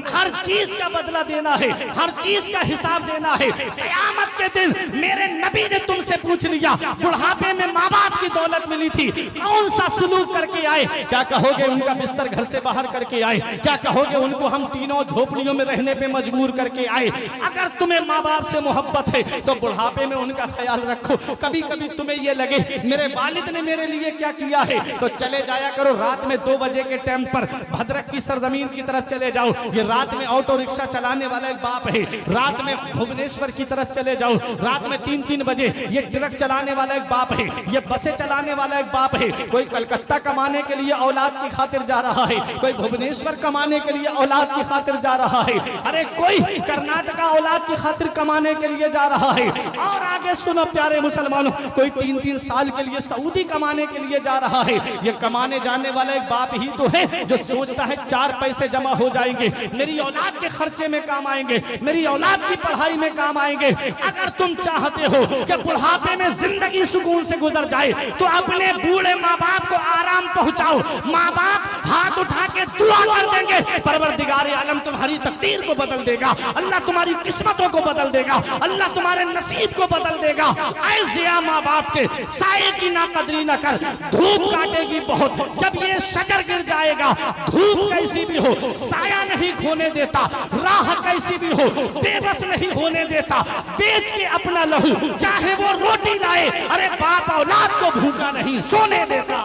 हर चीज का बदला देना है, हर चीज का हिसाब देना है। क़यामत के दिन मेरे नबी ने तुमसे पूछ लिया, बुढ़ापे में माँ बाप की दौलत मिली थी, कौन सा सुलूक करके आए? क्या कहोगे उनका बिस्तर घर से बाहर करके आए? क्या कहोगे उनको हम तीनों झोपड़ियों में रहने पे मजबूर करके आए? अगर तुम्हें माँ बाप से मोहब्बत है तो बुढ़ापे में उनका ख्याल रखो। कभी कभी तुम्हें ये लगे मेरे वालिद ने मेरे लिए क्या किया है, तो चले जाया करो रात में 2 बजे के टाइम पर भद्रक की सरजमीन की तरफ चले जाओ। ये रात में ऑटो रिक्शा चलाने वाला एक बाप है, रात में भुवनेश्वर की तरफ चले जाओ, रात में 3-3 बजे ये ट्रक चलाने वाला एक बाप है, ये बसें चलाने वाला एक बाप है। कोई कलकत्ता कमाने के लिए औलाद की खातिर जा रहा है, कोई भुवनेश्वर कमाने के लिए औलाद की खातिर जा रहा है, अरे कोई कर्नाटका औलाद की खातिर कमाने के लिए जा रहा है। और आगे सुनो प्यारे मुसलमानों, कोई 3-3 साल के लिए सऊदी कमाने के लिए जा रहा है। ये कमाने जाने वाला एक बाप ही तो है जो सोचता है 4 पैसे जमा हो जाएंगे, मेरी औलाद के खर्चे में काम आएंगे, मेरी औलाद की पढ़ाई में काम आएंगे। अगर तुम चाहते हो कि बुढ़ापे में जिंदगी सुकून से गुजर जाए तो अपने बूढ़े माँ बाप को आराम पहुंचाओ। माँ बाप हाथ उठा के दुआ कर देंगे, परवरदिगार परवरदिगार आलम तुम्हारी तकदीर को बदल देगा, अल्लाह तुम्हारी किस्मतों को बदल देगा, अल्लाह तुम्हारे नसीब को बदल देगा। ऐ ज़िया माँ बाप के साये की नाकदरी न कर, धूप काटेगी बहुत, जब ये शजर गिर जाएगा, धूप कैसी भी हो साया नहीं खोने देता, राह कैसी भी हो बेबस नहीं होने देता, बेच के अपना लहू चाहे वो रोटी लाए, अरे बाप औलाद को भूखा नहीं सोने देता।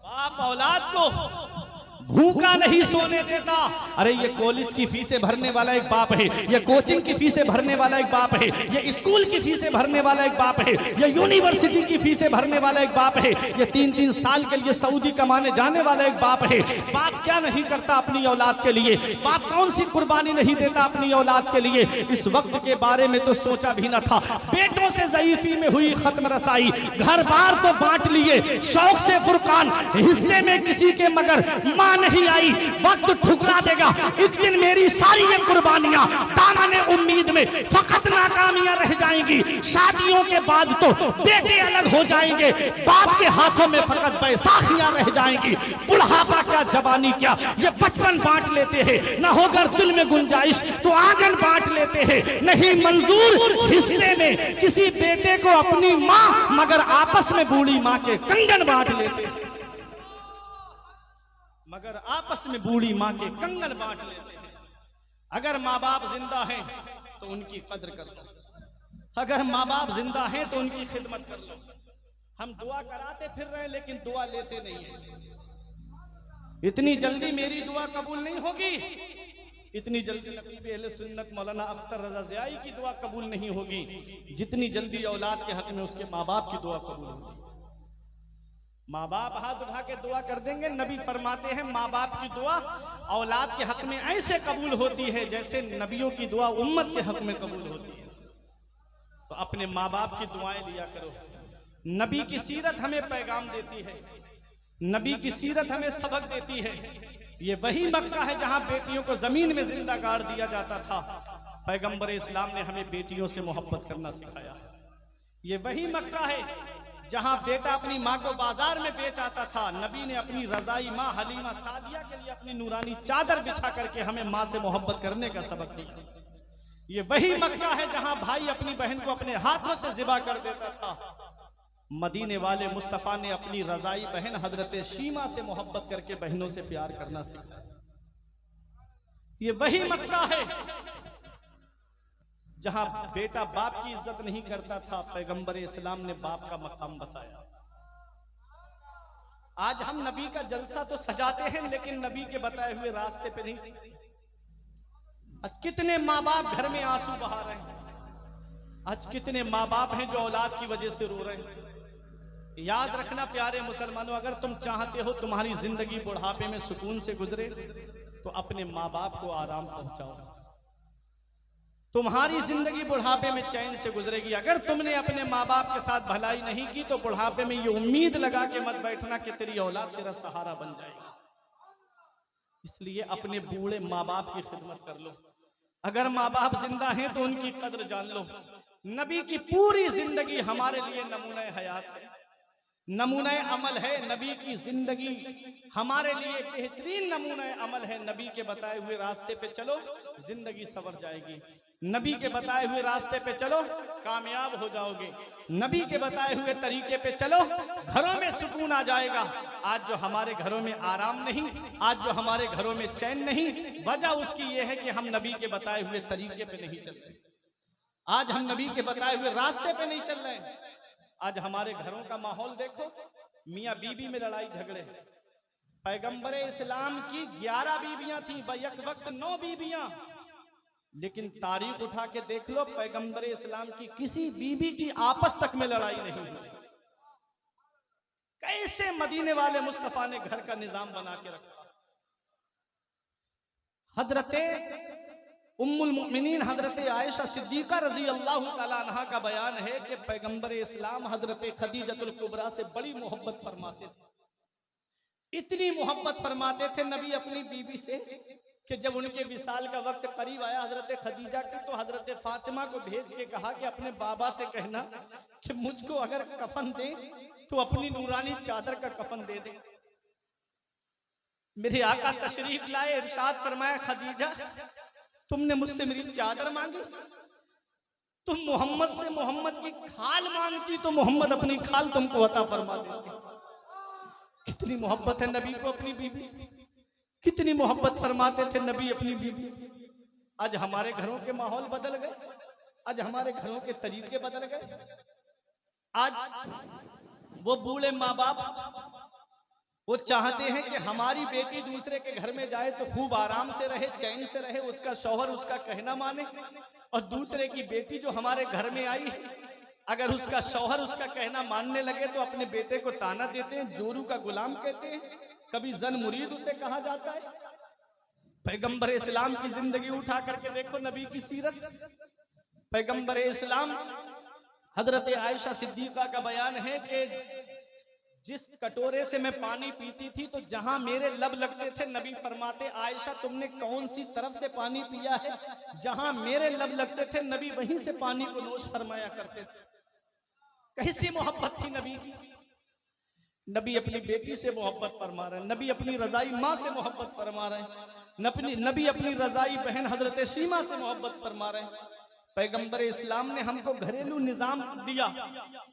बाप औलाद को भूखा नहीं सोने देता। अरे ये कॉलेज की फीसें भरने वाला एक बाप है, ये कोचिंग की फीसें भरने वाला एक बाप है, ये स्कूल की फीसें भरने वाला एक बाप है, ये यूनिवर्सिटी की फीसें भरने वाला एक बाप है, ये 3-3 साल के लिए सऊदी कमाने जाने वाला एक बाप है। बाप क्या नहीं करता अपनी औलाद के लिए, बाप कौन सी कुर्बानी नहीं देता अपनी औलाद के लिए। इस वक्त के बारे में तो सोचा भी न था, बेटों से ज़ईफ़ी में हुई खत्म रसाई, घर बार तो बांट लिए, शौक से फुरकान, हिस्से में किसी के मगर मां नहीं आई, वक्त ठुकरा देगा एक दिन मेरी सारी ये कुर्बानियां, दामने उम्मीद में फकत नाकामियां रह जाएंगी। शादियों के बाद तो बेटे अलग हो जाएंगे, बाप के हाथों में फकत बैसाखियां रह जाएंगी। बुढ़ापा क्या जवानी क्या, ये बचपन बांट लेते हैं, न होकर दिल में गुंजाइश तो आंगन बांट लेते हैं। नहीं मंजूर हिस्से में किसी बेटे को अपनी मां, मगर आपस में बूढ़ी मां के कंगन बांट लेते हैं, मगर आपस में बूढ़ी मां के कंगन बांट लेते हैं। अगर माँ बाप जिंदा हैं तो उनकी कद्र कर लो, अगर माँ बाप जिंदा हैं तो उनकी खिदमत कर लो। हम दुआ कराते फिर रहे लेकिन दुआ लेते नहीं है। इतनी जल्दी मेरी दुआ कबूल नहीं होगी, इतनी जल्दी नकीब अहले सुन्नत मौलाना अख्तर रजा ज़ियाई की दुआ कबूल नहीं होगी, जितनी जल्दी औलाद के हक में उसके माँ बाप की दुआ कबूल होगी। माँ बाप हाथ उठा के दुआ कर देंगे, नबी फरमाते हैं माँ बाप की दुआ औलाद के हक में ऐसे कबूल होती है जैसे नबियों की दुआ उम्मत के हक में कबूल होती है। तो अपने माँ बाप की दुआएं लिया करो। नबी की सीरत हमें पैगाम देती है, नबी की सीरत हमें सबक देती है। ये वही मक्का है जहां बेटियों को जमीन में जिंदा गाड़ दिया जाता था। पैगंबर इस्लाम ने हमें बेटियों से मोहब्बत करना सिखाया। ये वही मक्का है जहां बेटा अपनी माँ को बाजार में बेच आता था, नबी ने अपनी रजाई माँ हलीमा सादिया के लिए अपनी नूरानी चादर बिछा करके हमें माँ से मोहब्बत करने का सबक दिया। ये वही मक्का है जहां भाई अपनी बहन को अपने हाथों से ज़िबा कर देता था। मदीने वाले मुस्तफ़ा ने अपनी रजाई बहन हजरत शीमा से मोहब्बत करके बहनों से प्यार करना सीखा। ये वही मक्का है जहां बेटा बाप की इज्जत नहीं करता था, पैगंबर इस्लाम ने बाप का मकाम बताया। आज हम नबी का जलसा तो सजाते हैं लेकिन नबी के बताए हुए रास्ते पे नहीं चलते। आज कितने माँ बाप घर में आंसू बहा रहे हैं, आज कितने माँ बाप हैं जो औलाद की वजह से रो रहे हैं। याद रखना प्यारे मुसलमानों, अगर तुम चाहते हो तुम्हारी जिंदगी बुढ़ापे में सुकून से गुजरे तो अपने माँ बाप को आराम पहुंचाओ। तुम्हारी जिंदगी बुढ़ापे में चैन से गुजरेगी। अगर तुमने अपने माँ बाप के साथ भलाई नहीं की तो बुढ़ापे में ये उम्मीद लगा के मत बैठना कि तेरी औलाद तेरा सहारा बन जाएगी। इसलिए अपने बूढ़े माँ बाप की खिदमत कर लो। अगर माँ बाप जिंदा हैं तो उनकी कद्र जान लो। नबी की पूरी जिंदगी हमारे लिए नमूना हयात है, नमूना अमल है। नबी की जिंदगी हमारे लिए बेहतरीन नमूना अमल है। नबी के बताए हुए रास्ते पे चलो, जिंदगी संवर जाएगी। नबी के बताए हुए रास्ते पे चलो, कामयाब हो जाओगे। नबी के बताए हुए तरीके पे चलो, घरों में सुकून आ जाएगा। आज जो हमारे घरों में आराम नहीं, आज जो हमारे घरों में चैन नहीं, वजह उसकी ये है कि हम नबी के बताए हुए तरीके पे नहीं चल रहे। आज हम नबी के बताए हुए रास्ते पे नहीं चल रहे। आज हमारे घरों का माहौल देखो, मियाँ बीबी में लड़ाई झगड़े। पैगंबर इस्लाम की 11 बीबियां थी, बैक वक्त 9 बीबियां, लेकिन तारीख उठा के देख लो, पैगंबर इस्लाम की किसी बीबी की आपस तक में लड़ाई नहीं हुई। कैसे मदीने वाले मुस्तफा ने घर का निजाम बना के रखा। हजरते उम्मुल मुमिनीन हजरत आयशा सिद्दीका रजी अल्लाह तआला अन्हा का बयान है कि पैगंबर इस्लाम हजरत खदीजतुल कुबरा से बड़ी मोहब्बत फरमाते थे। इतनी मोहब्बत फरमाते थे नबी अपनी बीबी से कि जब उनके विसाल का वक्त करीब आया हजरत खदीजा का, तो हजरत फातिमा को भेज के कहा कि अपने बाबा से कहना कि मुझको अगर कफन दे तो अपनी नूरानी चादर का कफन दे दे। मेरे आका तशरीफ लाए, इरशाद फरमाया, खदीजा तुमने मुझसे मेरी चादर मांगी, तुम मोहम्मद से मोहम्मद की खाल मांगती तो मोहम्मद अपनी खाल तुमको अता फरमा देते। कितनी मोहब्बत है नबी को अपनी बीवी से, कितनी मोहब्बत फरमाते थे नबी अपनी बीवी से। आज हमारे घरों के माहौल बदल गए, आज हमारे घरों के तरीके बदल गए। आज वो बूढ़े माँ बाप वो चाहते हैं कि हमारी बेटी दूसरे के घर में जाए तो खूब आराम से रहे, चैन से रहे, उसका शौहर उसका कहना माने। और दूसरे की बेटी जो हमारे घर में आई है, अगर उसका शौहर उसका कहना मानने लगे तो अपने बेटे को ताना देते हैं, जोरू का गुलाम कहते हैं, कभी जन मुरीद उसे कहा जाता है। पैगंबर इस्लाम की जिंदगी उठा करके देखो, नबी की सीरत। पैगंबर इस्लाम हजरत आयशा सिद्दीका का बयान है कि जिस कटोरे से मैं पानी पीती थी तो जहां मेरे लब लगते थे, नबी फरमाते, आयशा तुमने कौन सी तरफ से पानी पिया है? जहां मेरे लब लगते थे नबी वहीं से पानी को नोश फरमाया करते थे। कैसी मोहब्बत थी नबी की। नबी अपनी बेटी से मोहब्बत फरमा रहे हैं, नबी अपनी रजाई माँ से मोहब्बत फरमा रहे हैं, नबी अपनी रजाई बहन हजरत सीमा से मोहब्बत फरमा रहे हैं। पैगंबर इस्लाम ने हमको घरेलू निजाम दिया।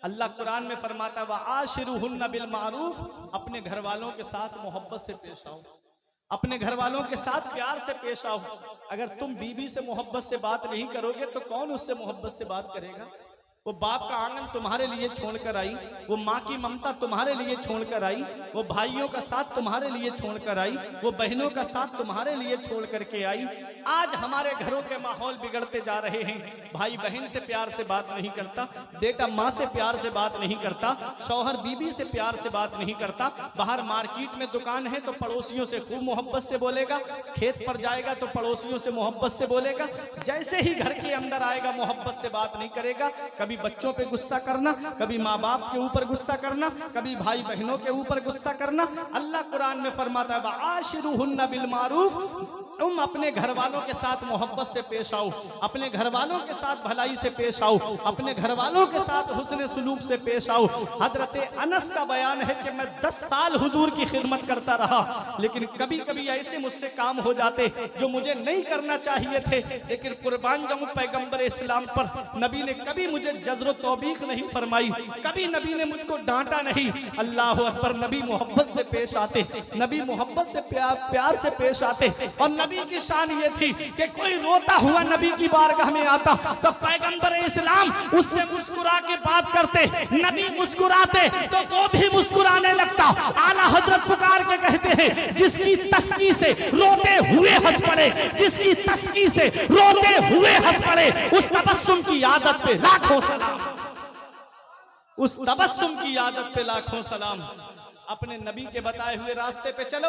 अल्लाह कुरान में फरमाता है, वआशिरुहुन्ना बिल मारूफ, अपने घर वालों के साथ मोहब्बत से पेश आओ, अपने घर वालों के साथ प्यार से पेश आओ। अगर तुम बीवी से मोहब्बत से बात नहीं करोगे तो कौन उससे मोहब्बत से बात करेगा? वो बाप का आंगन तुम्हारे लिए छोड़कर आई, वो माँ की ममता तुम्हारे लिए छोड़कर आई, वो भाइयों का साथ तुम्हारे लिए छोड़कर आई, वो बहनों का साथ तुम्हारे लिए छोड़ करके आई। आज हमारे घरों के माहौल बिगड़ते जा रहे हैं। भाई बहन से प्यार से बात नहीं करता, बेटा माँ से प्यार से बात नहीं करता, शौहर बीबी से प्यार से बात नहीं करता। बाहर मार्केट में दुकान है तो पड़ोसियों से खूब मोहब्बत से बोलेगा, खेत पर जाएगा तो पड़ोसियों से मोहब्बत से बोलेगा, जैसे ही घर के अंदर आएगा मोहब्बत से बात नहीं करेगा। कभी बच्चों पे गुस्सा करना, कभी माँ बाप के ऊपर गुस्सा करना, कभी भाई बहनों के ऊपर गुस्सा करना। अल्लाह कुरान में फरमाता है, वआशिरुहुन्ना बिल मारूफ, तुम अपने घर वालों के साथ मोहब्बत से पेश आओ, अपने घर वालों के साथ भलाई से पेश आओ, अपने घर वालों के साथ हुस्न सुलूक से पेश आओ। हजरत अनस का बयान है कि मैं 10 साल हुजूर की खिदमत करता रहा, लेकिन कभी कभी ऐसे मुझसे काम हो जाते जो मुझे नहीं करना चाहिए थे, लेकिन कुर्बान जाऊं पैगंबर इस्लाम पर, नबी ने कभी मुझे जज्र तौबीख नहीं फरमाई, कभी नबी ने मुझको डांटा नहीं। अल्लाह अकबर, नबी मोहब्बत से पेश आते, नबी मोहब्बत से प्यार से पेश आते। और नबी की शान ये थी कि कोई रोता हुआ नबी की बारगाह में आता तो पैगंबर इस्लाम उससे मुस्कुरा के बात करते, नबी मुस्कुराते तो वो भी मुस्कुराने लगता। आला हजरत पुकार के कहते हैं, जिसकी तस्की से रोते हुए हंस पड़े, जिसकी तस्की से रोते हुए हंस पड़े, उस तबस्सुम की आदत पे लाखों सलाम, उस तबस्सुम की आदत पे लाखों सलाम। अपने नबी के बताए हुए रास्ते पे चलो,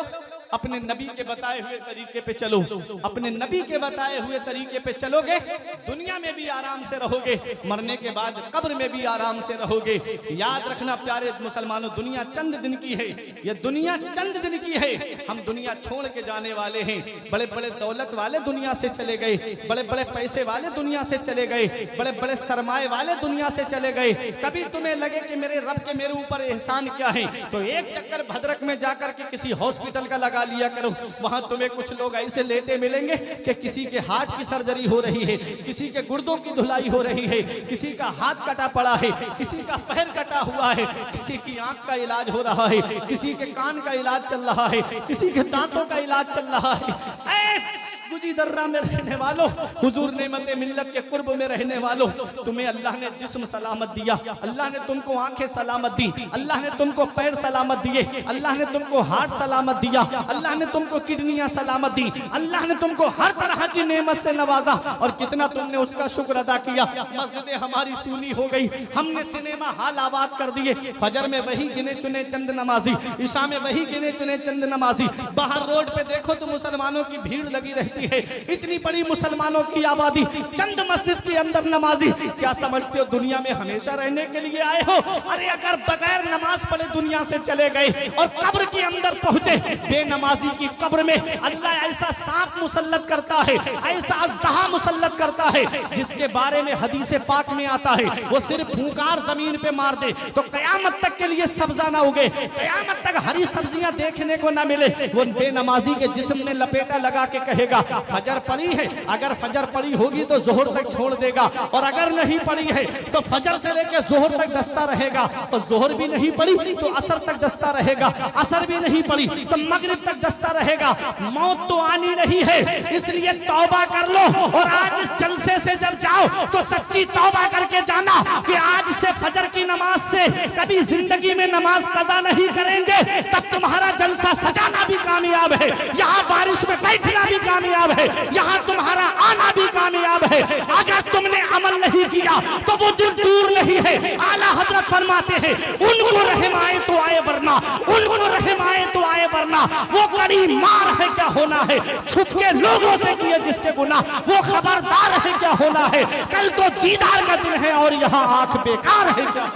अपने नबी के बताए हुए तरीके पे चलो, अपने नबी के बताए हुए तरीके पे चलोगे, दुनिया में भी आराम से रहोगे, मरने के बाद कब्र में भी आराम से रहोगे। याद रखना प्यारे मुसलमानों, दुनिया चंद दिन की है, ये दुनिया चंद दिन की है। हम दुनिया छोड़ के जाने वाले हैं। बड़े बड़े दौलत वाले दुनिया से चले गए, बड़े बड़े पैसे वाले दुनिया से चले गए, बड़े बड़े सरमाए वाले दुनिया से चले गए। कभी तुम्हें लगे कि मेरे रब के मेरे ऊपर एहसान क्या है, तो एक चक्कर भद्रक में जाकर के किसी हॉस्पिटल का लगा लिया करो। वहां तुम्हें कुछ लोग ऐसे लेटे मिलेंगे कि किसी के हार्ट की सर्जरी हो रही है, किसी के गुर्दों की धुलाई हो रही है, किसी का हाथ कटा पड़ा है, किसी का पैर कटा हुआ है, किसी की आंख का इलाज हो रहा है, किसी के कान का इलाज चल रहा है, किसी के दांतों का इलाज चल रहा है। गुजी दर्रा में रहने वालों, हुजूर नेमत मिल्लत के कुर्ब में रहने वालों, तुम्हें अल्लाह ने जिस्म सलामत दिया, अल्लाह ने तुमको आंखें सलामत दी, अल्लाह ने तुमको पैर सलामत दिए, अल्लाह ने तुमको हार्ट सलामत दिया, अल्लाह ने तुमको किडनियां सलामत दी, अल्लाह ने तुमको हर तरह की नेमत से नवाजा। और कितना तुमने उसका शुक्र अदा किया। मस्जिदें हमारी सूनी हो गई, हमने सिनेमा हाल आबाद कर दिए, फजर में वही गिने चुने चंद नमाजी, ईशा में वही गिने चुने चंद नमाजी। बाहर रोड पे देखो तो मुसलमानों की भीड़ लगी रहती कहती है इतनी बड़ी मुसलमानों की आबादी, चंद मस्जिद के अंदर नमाजी, क्या समझते हो दुनिया में हमेशा रहने के लिए आए हो? अरे अगर बगैर नमाज पढ़े दुनिया से चले गए और कब्र के अंदर पहुंचे, बेनमाजी की कब्र में अल्लाह ऐसा सांप मुसल्लत करता है, ऐसा अज़दहा मुसल्लत करता है जिसके बारे में हदीस पाक में आता है वो सिर्फ फूंकार जमीन पे मार दे तो कयामत तक के लिए सब्जा ना उगे, कयामत तक हरी सब्जियां देखने को ना मिले। वो बेनमाजी के जिस्म में लपेटा लगा के कहेगा फजर पड़ी है, अगर फजर पड़ी होगी तो जोहर तक छोड़ देगा, और अगर नहीं पड़ी है तो फजर से लेकर जोहर तक दस्ता रहेगा, और जोहर भी नहीं पड़ी तो असर तक दस्ता रहेगा, असर भी नहीं पड़ी तो मगरिब तक दस्ता रहेगा। मौत तो आनी नहीं है, इसलिए तौबा कर लो, और आज इस जलसे से जब जाओ तो सच्ची तौबा करके जाना कि आज से फजर की नमाज से कभी जिंदगी में नमाज कज़ा नहीं करेंगे, तब तुम्हारा जलसा सजाना भी कामयाब है, यहाँ बारिश में बैठना भी कामयाब है, यहाँ तुम्हारा आना भी कामयाब है। अगर तुमने अमल नहीं किया तो वो दिन दूर नहीं है। आला हजरत फरमाते हैं उनको रहम आए तो आए वरना, उनको रहम आए तो आए वरना, वो कड़ी मार है क्या होना है, छुप के लोगों से किए जिसके गुनाह, वो खबरदार है क्या होना है, कल तो दीदार का दिन है और यहाँ आंख बेकार है क्या।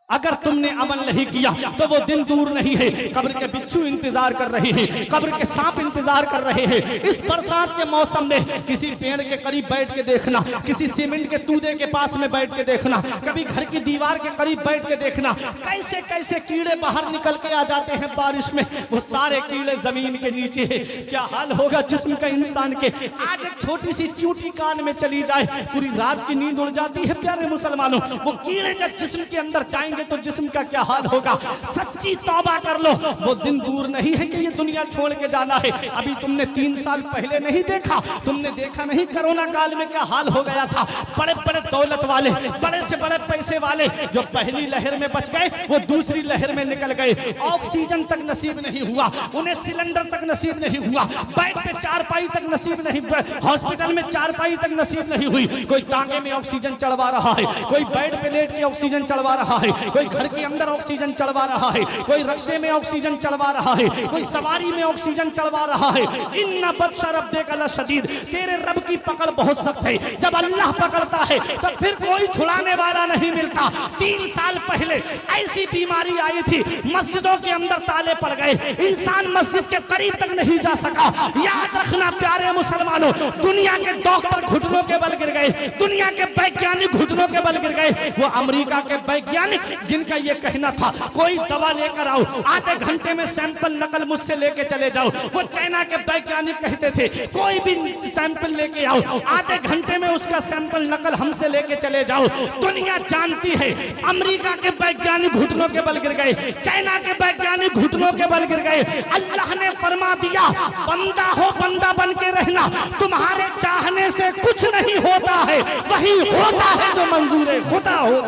अगर तुमने अमल नहीं किया तो वो दिन दूर नहीं है। कब्र के बिच्छू इंतजार कर रहे हैं, कब्र के सांप इंतजार कर रहे हैं। इस बरसात के मौसम में किसी पेड़ के करीब बैठ के देखना, किसी सीमेंट के तूदे के पास में बैठ के देखना, कभी घर की दीवार के करीब बैठ के देखना, कैसे कैसे कीड़े बाहर निकल के आ जाते हैं बारिश में, वो सारे कीड़े जमीन के नीचे है। क्या हाल होगा जिस्म का इंसान के। आज एक छोटी सी चूंटी कान में चली जाए पूरी रात की नींद उड़ जाती है। प्यारे मुसलमानों, वो कीड़े जब जिस्म के अंदर जाएंगे तो जिस्म का क्या हाल होगा। सच्ची तौबा कर लो, वो दिन दूर नहीं है कि ये दुनिया छोड़ के जाना है। अभी तुमने 3 साल पहले नहीं देखा, तुमने देखा नहीं कोरोना काल में क्या हाल हो गया था। बड़े बड़े दौलत वाले, बड़े से बड़े पैसे वाले जो पहली लहर में बच गए वो दूसरी लहर में निकल गए। ऑक्सीजन तक नसीब नहीं हुआ उन्हें, सिलेंडर तक नसीब नहीं हुआ, बेड पे चारपाई तक नसीब नहीं, हॉस्पिटल में चारपाई तक नसीब नहीं हुई। कोई टांगे में ऑक्सीजन चढ़वा रहा है, कोई बेड पे लेट के ऑक्सीजन चढ़वा रहा है, कोई घर के अंदर ऑक्सीजन चढ़वा रहा है, कोई रक्शे में ऑक्सीजन चढ़वा रहा है, कोई सवारी में ऑक्सीजन चढ़वा रहा है। इन्ना बत्शा रब्बिका लशदीद, तेरे रब की पकड़ बहुत सख्त है। जब अल्लाह पकड़ता है तो फिर कोई छुड़ाने वाला नहीं मिलता। 3 साल पहले ऐसी बीमारी आई थी, मस्जिदों के अंदर ताले पड़ गए, इंसान मस्जिद के करीब तक नहीं जा सका। याद रखना प्यारे मुसलमानों, दुनिया के डॉक्टर घुटनों के बल गिर गए, दुनिया के वैज्ञानिक घुटनों के बल गिर गए। वो अमेरिका के वैज्ञानिक जिनका ये कहना था कोई दवा लेकर आओ, आधे घंटे में सैंपल नकल मुझसे लेके चले जाओ, वो चाइना के वैज्ञानिक कहते थे कोई भी सैंपल लेके आओ, आधे घंटे में उसका सैंपल नकल हमसे लेके चले जाओ। दुनिया जानती है अमेरिका के वैज्ञानिक घुटनों के बल गिर गए, चाइना के वैज्ञानिक घुटनों के बल गिर गए। अल्लाह ने फरमा दिया बंदा हो बंदा बन के रहना, तुम्हारे चाहने से कुछ नहीं होता है, वही होता है जो मंजूर खुदा हो।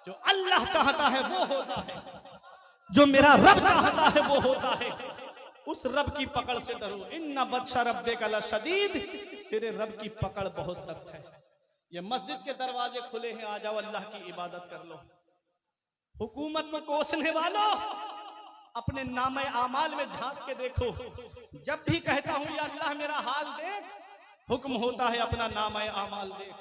जो अल्लाह चाहता है वो होता है, जो मेरा रब चाहता है वो होता है। उस रब की पकड़ से डरो। इन्ना बत्शा रब्बिका लशदीद, तेरे रब की पकड़ बहुत सख्त है। ये मस्जिद के दरवाजे खुले हैं, आ जाओ अल्लाह की इबादत कर लो। हुकूमत को कोसने वालों, अपने नामे आमाल में झांक के देखो। जब भी कहता हूं या अल्लाह मेरा हाल देख, हुक्म होता है अपना नामे आमाल देख।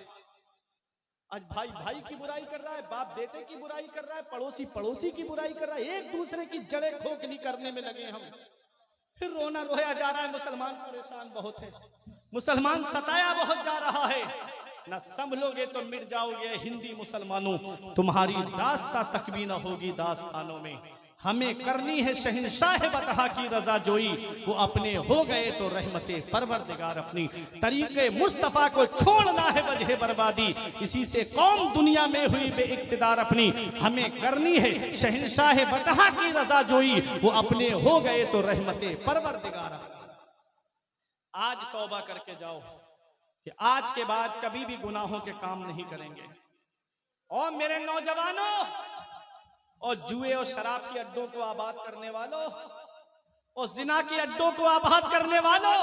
आज भाई भाई की बुराई कर रहा है, बाप बेटे की बुराई कर रहा है, पड़ोसी पड़ोसी की बुराई कर रहा है, एक दूसरे की जड़ें खोखली करने में लगे हम। फिर रोना रोया जा रहा है। मुसलमान परेशान बहुत है, मुसलमान सताया बहुत जा रहा है। ना संभलोगे तो मिट जाओगे। हिंदी मुसलमानों, तुम्हारी दास्ता तक भी ना होगी दास्तानों में। हमें करनी है शहंशाह बतहा की रजा जोई, वो अपने हो गए तो रहमते परवरदिगार अपनी। तरीके मुस्तफ़ा को छोड़ना है वजह बर्बादी, इसी से कौम दुनिया में हुई बेइक्तिदार अपनी। हमें करनी है शहंशाह बतहा की रजा जोई, वो अपने हो गए तो रहमते परवरदिगार अपनी। आज तौबा करके जाओ कि आज के बाद कभी भी गुनाहों के काम नहीं करेंगे। और मेरे नौजवानों और जुए और शराब के अड्डों को आबाद करने वालों और जिना के अड्डों को आबाद करने वालों,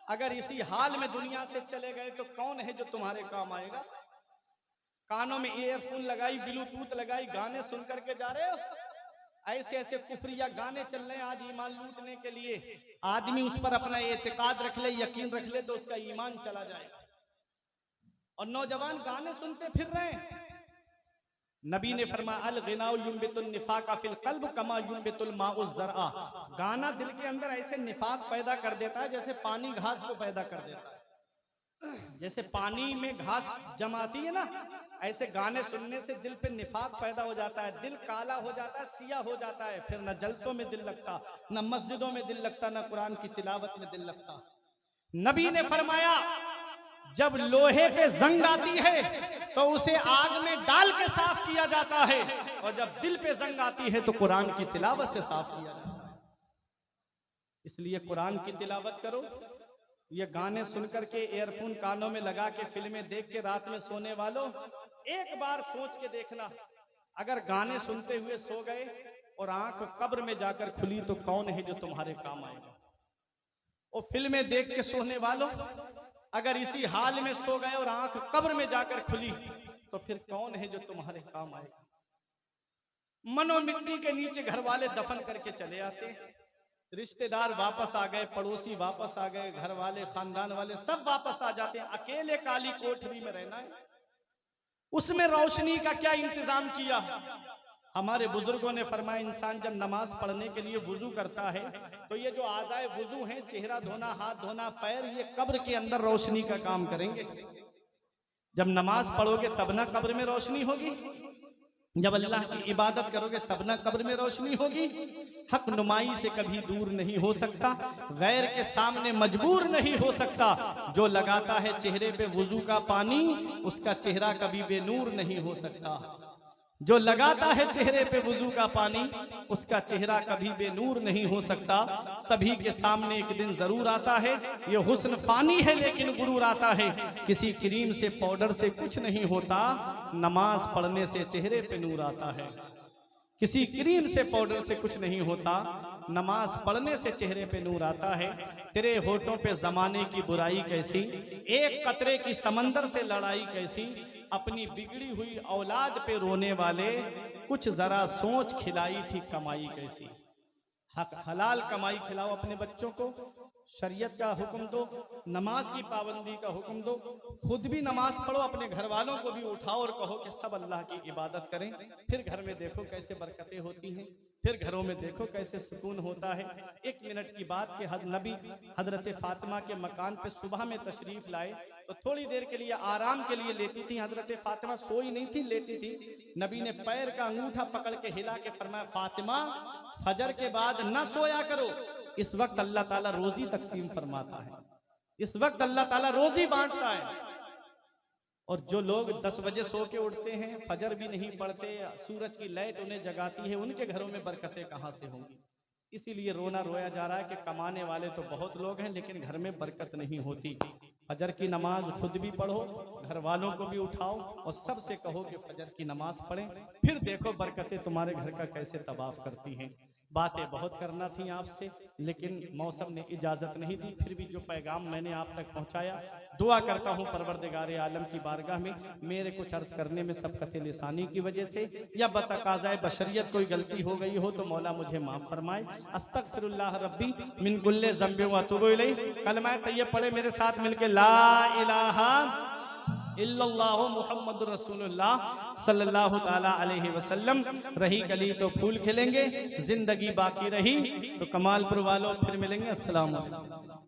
अगर इसी हाल में दुनिया से चले गए तो कौन है जो तुम्हारे काम आएगा। कानों में ईयरफोन लगाई, ब्लूटूथ लगाई, गाने सुन करके जा रहे हो। ऐसे ऐसे कुफरिया गाने चल रहे हैं आज ईमान लूटने के लिए। आदमी उस पर अपना एतकाद रख ले, यकीन रख ले, तो उसका ईमान चला जाएगा। और नौजवान गाने सुनते फिर रहे हैं। नबी ने फरमाया अल गिनाउ युंबितुन निफाका फिल कल्ब कमा युंबितुल माउ ज़रआ। गाना दिल के अंदर ऐसे निफाक पैदा कर देता है जैसे पानी घास को पैदा कर देता है। जैसे पानी में घास जमाती है ना, ऐसे गाने सुनने से दिल पे निफाक पैदा हो जाता है, दिल काला हो जाता है, सिया हो जाता है, फिर न जलसों में दिल लगता, न मस्जिदों में दिल लगता, न कुरान की तिलावत में दिल लगता। नबी ने फरमाया जब लोहे पे जंग आती है तो उसे आग में डाल के साफ किया जाता है, और जब दिल पे जंग आती है तो कुरान की तिलावत से साफ किया जाता है। इसलिए कुरान की तिलावत करो। ये गाने सुनकर के ईयरफोन कानों में लगा के फिल्में देख के रात में सोने वालों, एक बार सोच के देखना, अगर गाने सुनते हुए सो गए और आंख कब्र में जाकर खुली तो कौन है जो तुम्हारे काम आएगा। और फिल्में देख के सोने वालों, अगर इसी हाल में सो गए और आंख कब्र में जाकर खुली तो फिर कौन है जो तुम्हारे काम आएगा। मनो मिट्टी के नीचे घर वाले दफन करके चले आते, रिश्तेदार वापस आ गए, पड़ोसी वापस आ गए, घर वाले खानदान वाले सब वापस आ जाते हैं। अकेले काली कोठरी में रहना है, उसमें रोशनी का क्या इंतजाम किया। हमारे बुजुर्गों ने फरमाया इंसान जब नमाज पढ़ने के लिए वुजू करता है तो ये जो आज़ाए वुजू हैं, चेहरा धोना, हाथ धोना, पैर, ये कब्र के अंदर रोशनी का काम करेंगे। जब नमाज पढ़ोगे तब ना कब्र में रोशनी होगी, जब अल्लाह की इबादत करोगे तब ना कब्र में रोशनी होगी। हक नुमाई से कभी दूर नहीं हो सकता, गैर के सामने मजबूर नहीं हो सकता। जो लगाता है चेहरे पे वुजू का पानी उसका चेहरा कभी बेनूर नहीं हो सकता। जो लगाता है चेहरे पे वुजू का पानी उसका चेहरा कभी बेनूर नहीं हो सकता। सभी के सामने एक दिन जरूर आता है, ये हुस्न फानी है लेकिन गुरूर आता है। किसी क्रीम से पाउडर से कुछ नहीं होता, नमाज पढ़ने से चेहरे पे नूर आता है। किसी क्रीम से पाउडर से कुछ नहीं होता, नमाज पढ़ने से चेहरे पे नूर आता है। तेरे होठों पे जमाने की बुराई कैसी, एक कतरे की समंदर से लड़ाई कैसी, अपनी बिगड़ी हुई औलाद पे रोने वाले कुछ जरा सोच खिलाई थी कमाई कैसी। हक हलाल कमाई खिलाओ अपने बच्चों को, शरीयत का हुक्म दो, नमाज की पाबंदी का हुक्म दो, खुद भी नमाज पढ़ो, अपने घर वालों को भी उठाओ और कहो कि सब अल्लाह की इबादत करें। फिर घर में देखो कैसे बरकतें होती हैं, फिर घरों में देखो कैसे सुकून होता है। एक मिनट की बात कि नबी हजरत फातिमा के मकान पे सुबह में तशरीफ लाए तो थोड़ी देर के लिए आराम के लिए लेटी थी। हजरत फातिमा सोई नहीं थी, लेटी थी। नबी ने पैर का अंगूठा पकड़ के हिला के फरमाया फातिमा फजर के बाद न सोया करो, इस वक्त अल्लाह ताला रोजी तकसीम फरमाता है, इस वक्त अल्लाह ताला रोजी बांटता है। और जो लोग 10 बजे सो के उठते हैं, फजर भी नहीं पढ़ते, सूरज की लाइट उन्हें जगाती है, उनके घरों में बरकतें कहाँ से होंगी। इसीलिए रोना रोया जा रहा है कि कमाने वाले तो बहुत लोग हैं लेकिन घर में बरकत नहीं होती। फजर की नमाज खुद भी पढ़ो, घर वालों को भी उठाओ और सबसे कहो कि फजर की नमाज पढ़ें, फिर देखो बरकतें तुम्हारे घर का कैसे तवाफ करती हैं। बातें बहुत करना थी आपसे लेकिन मौसम ने इजाजत नहीं दी, फिर भी जो पैगाम मैंने आप तक पहुंचाया, दुआ करता हूं परवरदिगार आलम की बारगाह में मेरे कुछ अर्ज करने में सबकत लिसानी की वजह से या बतकाज़ाए बशरियत कोई गलती हो गई हो तो मौला मुझे माफ फरमाए। अस्तगफिरुल्लाह रब्बी मिन कुल्ले ज़ंबि व अतूबु इलैह। कलमा तैयब पढ़े मेरे साथ मिलके ला इलाहा इल्लल्लाहु मुहम्मदुर रसूलुल्लाह सल्लल्लाहु ताला अलैहि वसल्लम। रही गली तो फूल खिलेंगे, जिंदगी बाकी रही तो कमालपुर वालों फिर मिलेंगे। अस्सलाम वालेकुम।